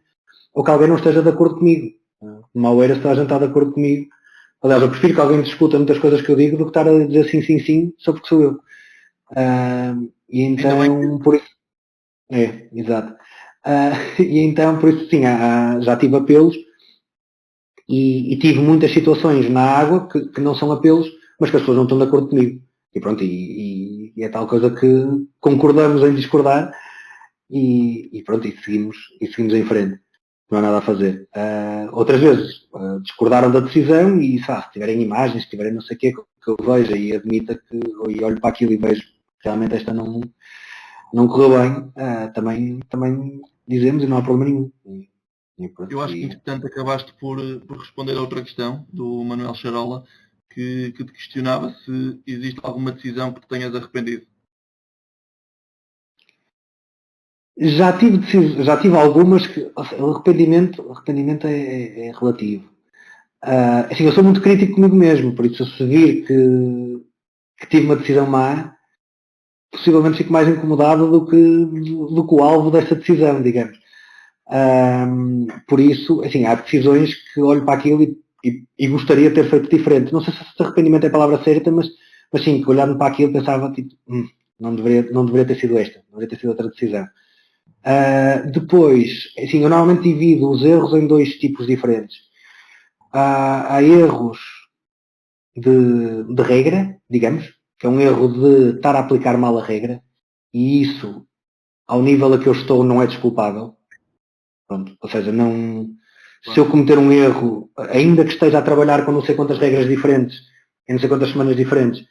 ou que alguém não esteja de acordo comigo. Mal era se toda a gente está de acordo comigo. Aliás, eu prefiro que alguém discuta muitas coisas que eu digo do que estar a dizer sim, só porque sou eu. E então, por isso... É, exato. E então, por isso, sim, já tive apelos e tive muitas situações na água que não são apelos, mas que as pessoas não estão de acordo comigo. E pronto, e é tal coisa que concordamos em discordar e pronto, e seguimos em frente. Não há nada a fazer. Outras vezes discordaram da decisão e se tiverem imagens, se tiverem não sei o que eu veja e admita e olho para aquilo e vejo que realmente esta não correu bem, também dizemos e não há problema nenhum. Eu acho que, entretanto, acabaste por responder a outra questão do Manuel Charola, que te questionava se existe alguma decisão que te tenhas arrependido. Já tive algumas que o arrependimento é relativo. Assim, eu sou muito crítico comigo mesmo, por isso se vir que tive uma decisão má, possivelmente fico mais incomodado do que o alvo dessa decisão, digamos. Por isso, assim, há decisões que olho para aquilo e gostaria de ter feito diferente. Não sei se arrependimento é a palavra certa, mas sim, que olhando para aquilo pensava, tipo, não deveria ter sido esta, deveria ter sido outra decisão. Depois, assim, eu normalmente divido os erros em 2 tipos diferentes. Há erros de regra, digamos, que é um erro de estar a aplicar mal a regra, e isso, ao nível a que eu estou, não é desculpável. Pronto, ou seja, se eu cometer um erro, ainda que esteja a trabalhar com não sei quantas regras diferentes, em não sei quantas semanas diferentes,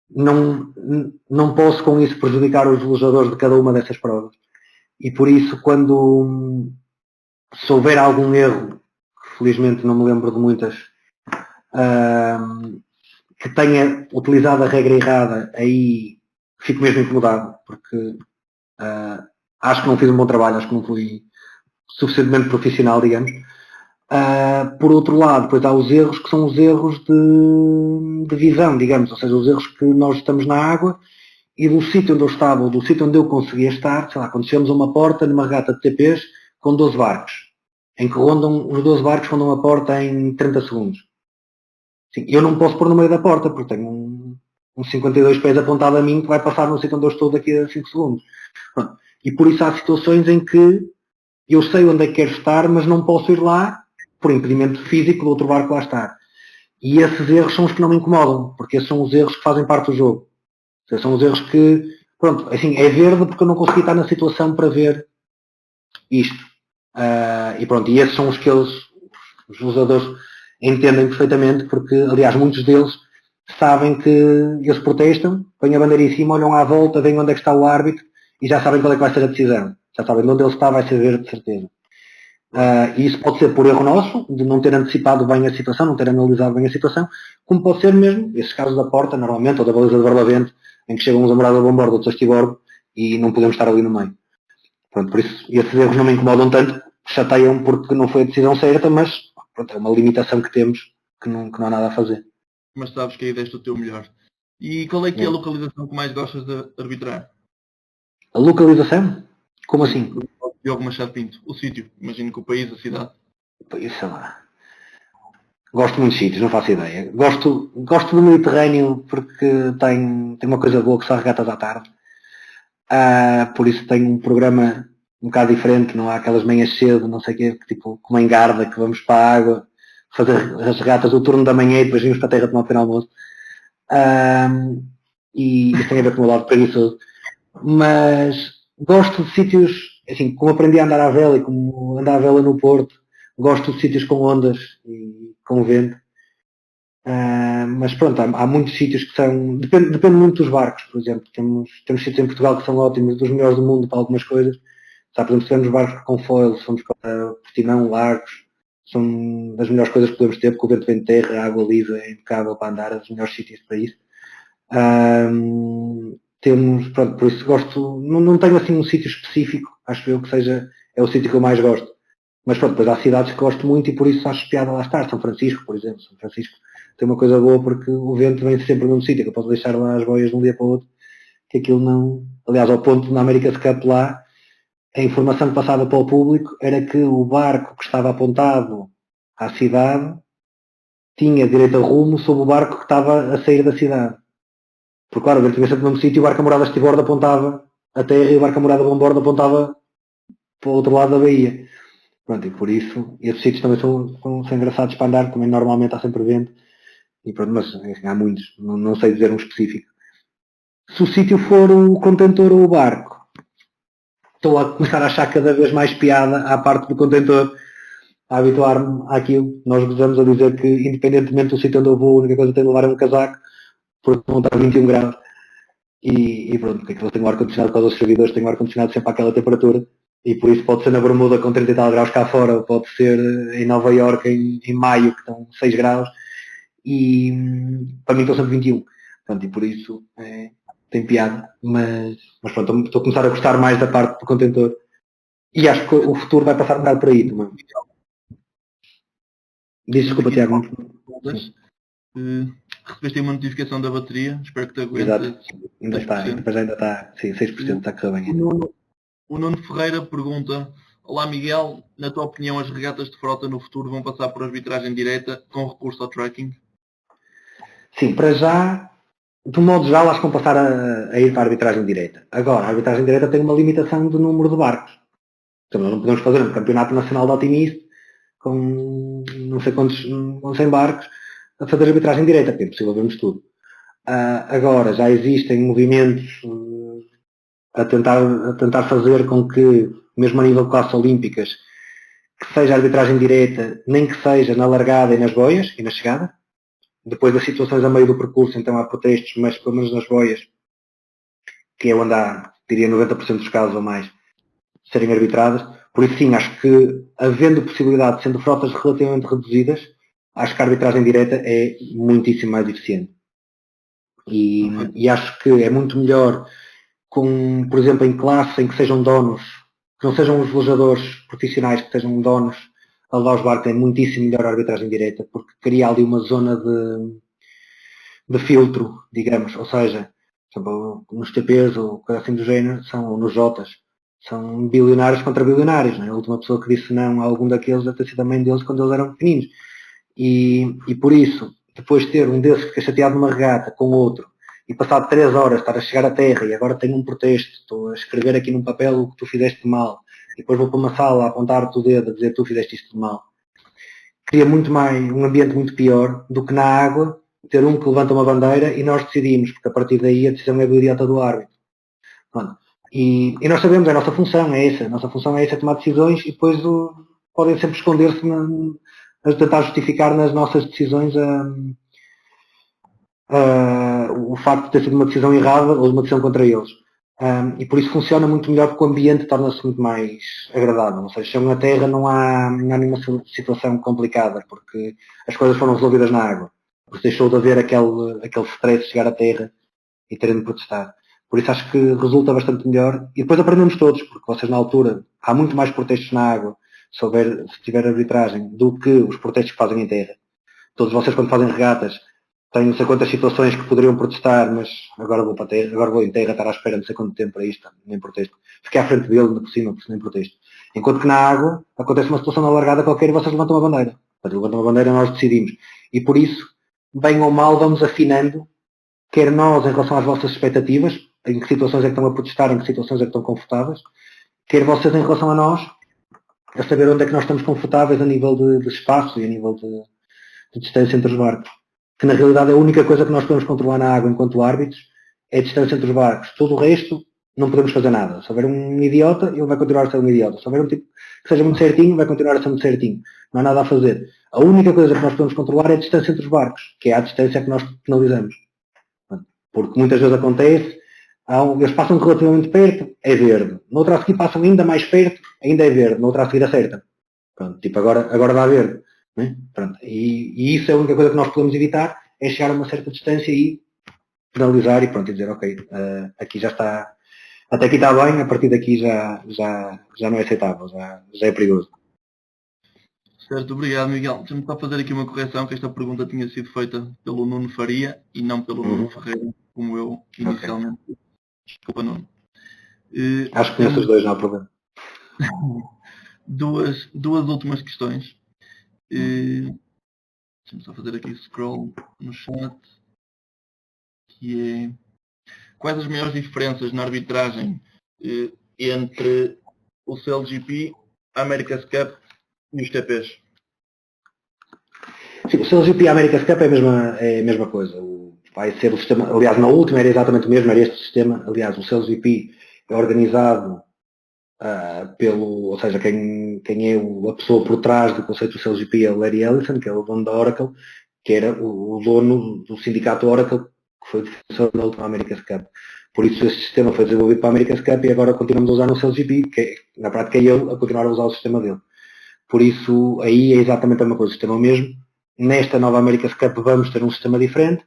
não posso com isso prejudicar os legisladores de cada uma dessas provas. E por isso, se houver algum erro, felizmente não me lembro de muitas, que tenha utilizado a regra errada, aí fico mesmo incomodado, porque acho que não fiz um bom trabalho, acho que não fui suficientemente profissional, digamos. Por outro lado, depois há os erros que são os erros de visão, digamos, ou seja, os erros que nós estamos na água e do sítio onde eu estava, ou do sítio onde eu conseguia estar, sei lá, quando chegamos a uma porta numa regata de TPs com 12 barcos, em que os 12 barcos rondam a porta em 30 segundos. Sim, eu não posso pôr no meio da porta, porque tenho um 52 pés apontado a mim que vai passar no sítio onde eu estou daqui a 5 segundos. Pronto. E por isso há situações em que eu sei onde é que quero estar, mas não posso ir lá por impedimento físico do outro barco lá estar. E esses erros são os que não me incomodam, porque esses são os erros que fazem parte do jogo. São os erros que, pronto, assim, é verde porque eu não consegui estar na situação para ver isto. E pronto, e esses são os que os legisladores entendem perfeitamente, porque, aliás, muitos deles sabem que eles protestam, põem a bandeira em cima, olham à volta, veem onde é que está o árbitro e já sabem qual é que vai ser a decisão. Já sabem de onde ele está, vai ser verde de certeza. E isso pode ser por erro nosso, de não ter antecipado bem a situação, não ter analisado bem a situação, como pode ser mesmo, esses casos da porta, normalmente, ou da baliza de barlavento, em que chegam uns a morar a bombordo, outros a estibordo, e não podemos estar ali no meio. Pronto, por isso, esses erros não me incomodam tanto, chateiam porque não foi a decisão certa, mas pronto, é uma limitação que temos, que não há nada a fazer. Mas sabes que aí deste o teu melhor. E qual é que é a localização que mais gostas de arbitrar? A localização? Como assim? Diogo Machado Pinto. O sítio. Imagino que o país, a cidade. Sei lá. Gosto de muitos sítios, não faço ideia. Gosto do Mediterrâneo porque tem uma coisa boa que são regatas à tarde. Por isso tem um programa um bocado diferente, não há aquelas manhãs cedo, não sei o quê, tipo como em Garda, que vamos para a água, fazer as regatas do turno da manhã e depois vimos para a terra tomar o pequeno almoço. E isso tem a ver com o meu lado preguiçoso. Mas gosto de sítios, assim, como aprendi a andar à vela e como andar à vela no Porto, gosto de sítios com ondas e com vento. Mas pronto, há muitos sítios que são. Depende muito dos barcos, por exemplo. Temos sítios em Portugal que são ótimos, dos melhores do mundo para algumas coisas. Por exemplo, se temos barcos com foil, se fomos para Portimão, Largos, são das melhores coisas que podemos ter, porque o vento vem de terra, a água lisa é impecável para andar, é dos melhores sítios para isso. Temos, pronto, por isso gosto, não tenho assim um sítio específico, acho eu que seja, é o sítio que eu mais gosto. Mas pronto, depois há cidades que gosto muito e por isso acho piada lá estar. São Francisco, por exemplo. São Francisco tem uma coisa boa porque o vento vem sempre num sítio, que eu posso deixar lá as boias de um dia para o outro, que aquilo não... Aliás, ao ponto na América Cup lá, a informação que passava para o público era que o barco que estava apontado à cidade tinha direito a rumo sobre o barco que estava a sair da cidade. Porque claro, o vento vinha sempre no mesmo sítio e o barco a morada a estibordo apontava a terra e o barco a morada a bombordo apontava para o outro lado da baía. Pronto, e por isso, esses sítios também são engraçados para andar, também normalmente há sempre vento, e pronto, mas enfim, há muitos, não sei dizer um específico. Se o sítio for o contentor ou o barco, estou a começar a achar cada vez mais piada à parte do contentor, a habituar-me àquilo. Nós gozamos a dizer que, independentemente do sítio onde eu vou, a única coisa que tenho de levar é um casaco, porque não está a 21 graus. E pronto, porque aquilo tem o ar-condicionado, para os servidores têm o ar-condicionado sempre àquela temperatura. E por isso pode ser na Bermuda com 30 e tal graus cá fora, ou pode ser em Nova Iorque em maio, que estão 6 graus, e para mim estão sempre 21. Portanto, e por isso tem piada, mas pronto, estou a começar a gostar mais da parte do contentor. E acho que o futuro vai passar um bocado por aí também. Desculpa, Tiago. Recebeste aí uma notificação da bateria, espero que te aguente. Exato, ainda está, sim, 6% está a correr bem. O Nuno Ferreira pergunta: olá Miguel, na tua opinião as regatas de frota no futuro vão passar por arbitragem direta com recurso ao tracking? Sim, para já, de um modo geral, acho que vão passar a ir para a arbitragem direta. Agora, a arbitragem direta tem uma limitação de número de barcos. Então nós não podemos fazer um campeonato nacional de otimista com não sei quantos, com 100 barcos, a fazer arbitragem direta, que é impossível vermos tudo. Agora, já existem movimentos a tentar fazer com que, mesmo a nível de classes olímpicas, que seja arbitragem direta, nem que seja na largada e nas boias e na chegada. Depois das situações a meio do percurso, então há protestos, mas pelo menos nas boias, que é onde há, diria 90% dos casos ou mais, serem arbitradas. Por isso sim, acho que havendo possibilidade, sendo frotas relativamente reduzidas, acho que a arbitragem direta é muitíssimo mais eficiente. E acho que é muito melhor com, por exemplo, em classe em que sejam donos, que não sejam os velejadores profissionais, que sejam donos a levar os barcos, é muitíssimo melhor a arbitragem direta, porque cria ali uma zona de filtro, digamos, ou seja, por exemplo, nos TPs ou coisa assim do género, ou nos Jotas, são bilionários contra bilionários, não é? A última pessoa que disse não a algum daqueles deve ter sido a mãe deles quando eles eram pequeninos. E por isso, depois de ter um desses que fica chateado numa regata com outro, e passado 3 horas estar a chegar à terra e agora tenho um protesto, estou a escrever aqui num papel o que tu fizeste de mal, e depois vou para uma sala a apontar-te o dedo a dizer que tu fizeste isto de mal, cria muito mais, um ambiente muito pior do que na água, ter um que levanta uma bandeira e nós decidimos, porque a partir daí a decisão é do idiota do árbitro. Pronto. E nós sabemos, a nossa função é essa. A nossa função é essa, tomar decisões e depois podem sempre esconder-se a tentar justificar nas nossas decisões o facto de ter sido uma decisão errada ou uma decisão contra eles. E por isso funciona muito melhor porque o ambiente torna-se muito mais agradável. Ou seja, na Terra não há nenhuma situação complicada porque as coisas foram resolvidas na água. Porque deixou de haver aquele stress de chegar à Terra e terem de protestar. Por isso acho que resulta bastante melhor. E depois aprendemos todos, porque vocês na altura há muito mais protestos na água se tiver arbitragem do que os protestos que fazem em terra. Todos vocês quando fazem regatas têm não sei quantas situações que poderiam protestar, mas agora vou para a terra, agora vou em terra, estar à espera não sei quanto tempo para isto, nem protesto. Fiquei à frente dele, por cima, por nem protesto. Enquanto que na água acontece uma situação alargada qualquer e vocês levantam uma bandeira. Quando levantam uma bandeira nós decidimos. E por isso, bem ou mal, vamos afinando, quer nós em relação às vossas expectativas, em que situações é que estão a protestar, em que situações é que estão confortáveis, quer vocês em relação a nós, a saber onde é que nós estamos confortáveis a nível de espaço e a nível de distância entre os barcos. Que na realidade é a única coisa que nós podemos controlar na água enquanto árbitros é a distância entre os barcos. Todo o resto não podemos fazer nada. Se houver um idiota, ele vai continuar a ser um idiota. Se houver um tipo que seja muito certinho, vai continuar a ser muito certinho. Não há nada a fazer. A única coisa que nós podemos controlar é a distância entre os barcos, que é a distância que nós penalizamos. Porque muitas vezes acontece, eles passam relativamente perto, é verde. Noutra a seguir passam ainda mais perto, ainda é verde. Noutra a seguir acerta. Pronto, tipo agora dá verde. Né? Pronto. E isso é a única coisa que nós podemos evitar, é chegar a uma certa distância e penalizar e pronto, e dizer ok, aqui já está, até aqui está bem, a partir daqui já não é aceitável, já é perigoso. Certo, obrigado Miguel. Deixa-me só fazer aqui uma correção, que esta pergunta tinha sido feita pelo Nuno Faria e não pelo Nuno Ferreira, como eu inicialmente. Okay. Desculpa, Nuno. Acho que conheço os dois, não há problema. Duas últimas questões. Deixa-me só fazer aqui scroll no chat. Que é: quais as maiores diferenças na arbitragem entre o CLGP, a America's Cup e os TPs? Sim, o CLGP e a America's Cup é a mesma coisa. Vai ser o sistema, aliás, na última era exatamente o mesmo, era este sistema. Aliás, o CLGP é organizado ou seja, quem é a pessoa por trás do conceito do CLGP é o Larry Ellison, que é o dono da Oracle, que era o dono do sindicato Oracle, que foi defensor da última America's Cup. Por isso esse sistema foi desenvolvido para a America's Cup e agora continuamos a usar no CLGP, que na prática é ele a continuar a usar o sistema dele. Por isso aí é exatamente a mesma coisa, o sistema é o mesmo. Nesta nova America's Cup vamos ter um sistema diferente,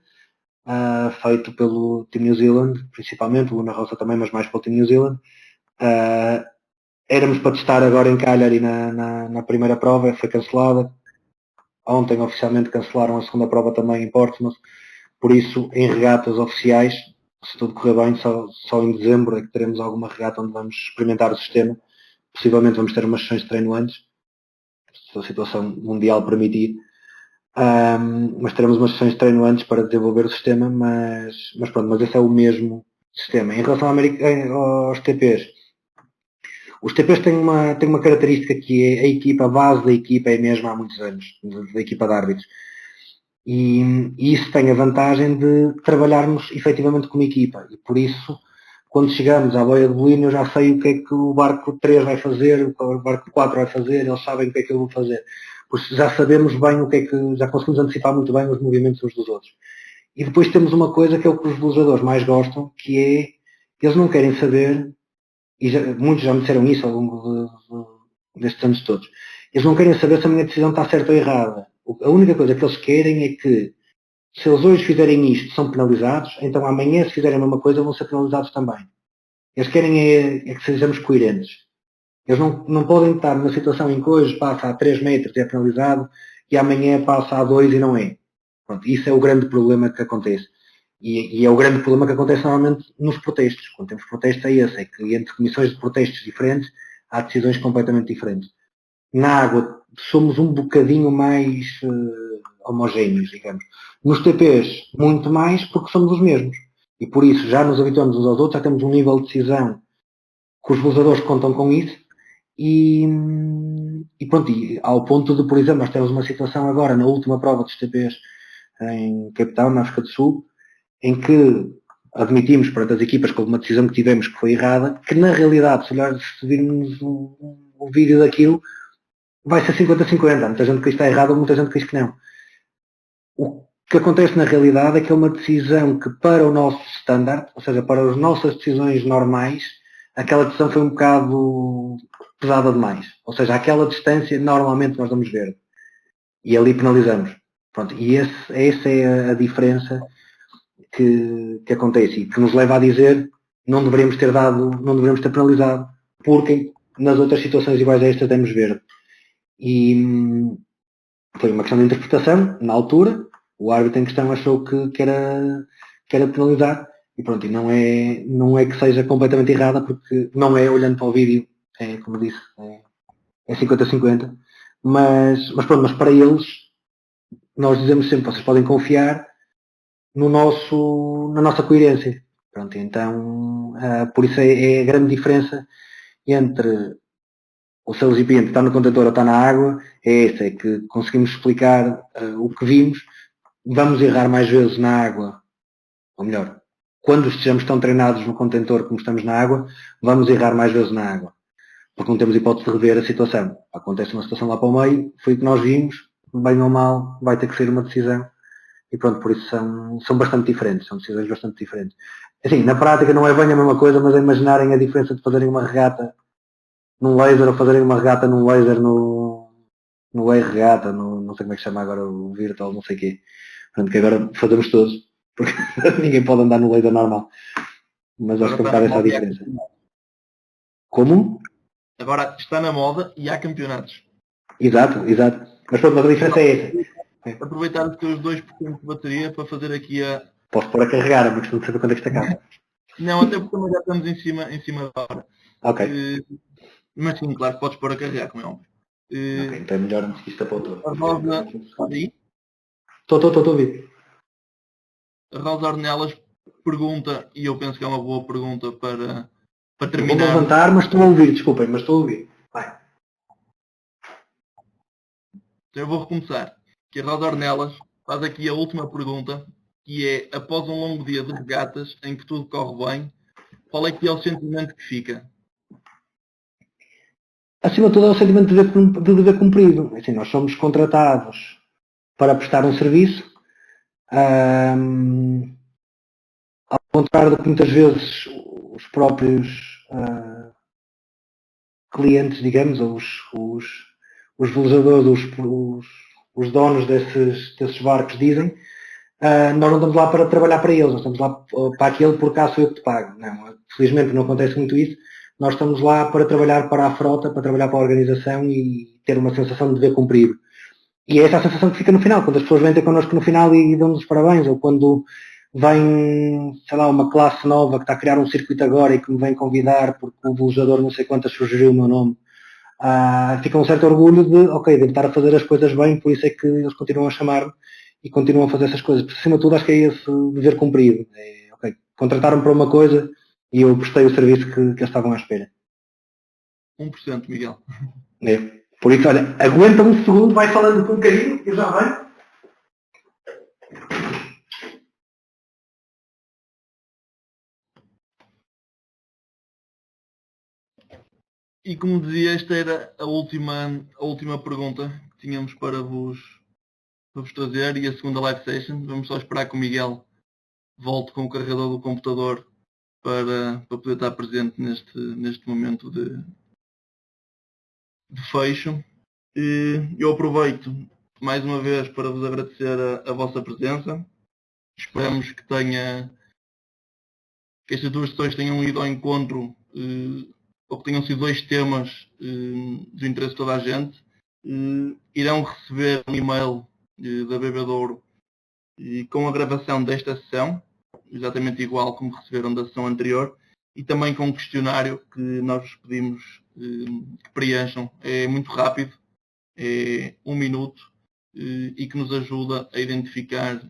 feito pelo Team New Zealand, principalmente, o Luna Rossa também, mas mais pelo Team New Zealand. Éramos para testar agora em Calgary na primeira prova, foi cancelada. Ontem oficialmente cancelaram a segunda prova também em Portsmouth. Por isso, em regatas oficiais, se tudo correr bem, só em dezembro é que teremos alguma regata onde vamos experimentar o sistema. Possivelmente vamos ter umas sessões de treino antes, se a situação mundial permitir. Mas teremos umas sessões de treino antes para desenvolver o sistema, mas esse é o mesmo sistema. Em relação aos TPs, os TPs têm uma característica que é a base da equipa é a mesma há muitos anos, da equipa de árbitros. E isso tem a vantagem de trabalharmos efetivamente como equipa. E por isso, quando chegamos à boia de Bolino, eu já sei o que é que o barco 3 vai fazer, o que o barco 4 vai fazer, eles sabem o que é que eu vou fazer. Por isso já sabemos bem o que é que, já conseguimos antecipar muito bem os movimentos uns dos outros. E depois temos uma coisa que é o que os velejadores mais gostam, que é, eles não querem saber, e muitos já me disseram isso ao longo destes anos todos, eles não querem saber se a minha decisão está certa ou errada. A única coisa que eles querem é que, se eles hoje fizerem isto, são penalizados, então amanhã, se fizerem a mesma coisa, vão ser penalizados também. Eles querem é que sejamos coerentes. Eles não podem estar numa situação em que hoje passa a 3 metros e é penalizado, e amanhã passa a 2 e não é. Pronto, isso é o grande problema que acontece. E é o grande problema que acontece normalmente nos protestos. Quando temos protestos é esse, é que entre comissões de protestos diferentes há decisões completamente diferentes. Na água somos um bocadinho mais homogéneos, digamos. Nos TPs, muito mais, porque somos os mesmos. E por isso já nos habituamos uns aos outros, já temos um nível de decisão que os velejadores contam com isso. E pronto, e ao ponto de, por exemplo, nós temos uma situação agora na última prova dos TPs em Cape Town, na África do Sul, em que admitimos perante as equipas que houve uma decisão que tivemos que foi errada, que na realidade, se virmos o vídeo daquilo, vai ser 50-50. Muita gente que diz que está errado, muita gente que diz que não. O que acontece na realidade é que é uma decisão que para o nosso standard, ou seja, para as nossas decisões normais, aquela decisão foi um bocado pesada demais. Ou seja, aquela distância normalmente nós damos verde. E ali penalizamos. Pronto, e essa é a diferença que acontece e que nos leva a dizer não deveríamos ter penalizado porque nas outras situações iguais a esta demos verde. E foi uma questão de interpretação, na altura, o árbitro em questão achou que era penalizar e pronto, e não é que seja completamente errada, porque não é, olhando para o vídeo, como eu disse, é 50-50, mas pronto, mas para eles, nós dizemos sempre, vocês podem confiar na nossa coerência. Pronto, então, por isso é a grande diferença entre o seu recipiente está no contentor ou está na água, é essa, é que conseguimos explicar o que vimos, vamos errar mais vezes na água, ou melhor, quando estejamos tão treinados no contentor como estamos na água, vamos errar mais vezes na água, porque não temos hipótese de rever a situação. Acontece uma situação lá para o meio, foi o que nós vimos, bem ou mal, vai ter que ser uma decisão, e pronto, por isso são bastante diferentes, são decisões bastante diferentes. Assim, na prática não é bem a mesma coisa, mas é imaginarem a diferença de fazerem uma regata num laser ou fazerem uma regata num laser no R-regata, não sei como é que se chama agora o Virtual, não sei o quê. Portanto, que agora fazemos todos, porque ninguém pode andar no laser normal. Mas acho que é um bocado essa a diferença. Como? Agora está na moda e há campeonatos. Exato. Mas pronto, mas a diferença é essa. Aproveitar os teus 2% de bateria para fazer aqui a... Posso pôr a carregar, mas questão de saber quando é que isto acaba. Não, até porque também já estamos em cima da hora. Ok. Mas sim, claro que podes pôr a carregar, como é óbvio. Ok, então é melhor antes que isto apontou. A Rosa... Aí? Estou a ouvir. A Rosa Ornelas pergunta, e eu penso que é uma boa pergunta para Vou-me terminar. levantar, mas estou a ouvir, desculpem, mas estou a ouvir. Vai. Eu vou recomeçar. Que a Rosa Ornelas faz aqui a última pergunta, que é, após um longo dia de regatas, em que tudo corre bem, qual é que é o sentimento que fica? Acima de tudo é o sentimento de dever cumprido. Assim, nós somos contratados para prestar um serviço. Ao contrário do que muitas vezes os próprios clientes, digamos, ou os velejadores, os donos desses barcos dizem, nós não estamos lá para trabalhar para eles, nós estamos lá para aquele por cá sou eu que te pago. Não, felizmente não acontece muito isso. Nós estamos lá para trabalhar para a frota, para trabalhar para a organização e ter uma sensação de dever cumprido. E é essa a sensação que fica no final, quando as pessoas vêm ter connosco no final e dão-nos os parabéns, ou quando vem, sei lá, uma classe nova que está a criar um circuito agora e que me vem convidar porque o velejador não sei quantas sugeriu o meu nome, fica um certo orgulho de, ok, devo estar a fazer as coisas bem, por isso é que eles continuam a chamar-me e continuam a fazer essas coisas. Por cima de tudo, acho que é esse dever cumprido. Ok, contrataram-me para uma coisa e eu prestei o serviço que eles estavam à espera. 1%, Miguel. Por isso, olha, aguenta um segundo, vai falando com um bocadinho, eu já venho. E como dizia, esta era a última pergunta que tínhamos para vos trazer e a segunda live session. Vamos só esperar que o Miguel volte com o carregador do computador para poder estar presente neste momento de fecho. E eu aproveito mais uma vez para vos agradecer a vossa presença. Esperamos que estas duas sessões tenham ido ao encontro ou que tenham sido dois temas do interesse de toda a gente. Irão receber um e-mail da Bebedouro com a gravação desta sessão, exatamente igual como receberam da sessão anterior, e também com um questionário que nós vos pedimos que preencham. É muito rápido, é 1 minuto, e que nos ajuda a identificar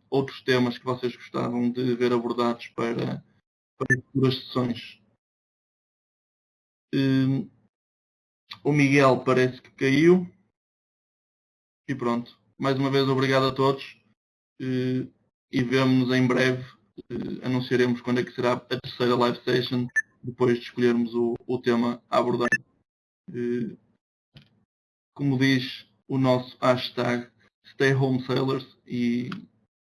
outros temas que vocês gostavam de ver abordados para futuras sessões. O Miguel parece que caiu. E pronto. Mais uma vez, obrigado a todos. e vemo-nos em breve. Anunciaremos quando é que será a terceira live session, depois de escolhermos o tema a abordar. Como diz o nosso hashtag, Stay Home Sailors, e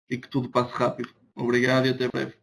que tudo passe rápido. Obrigado e até breve.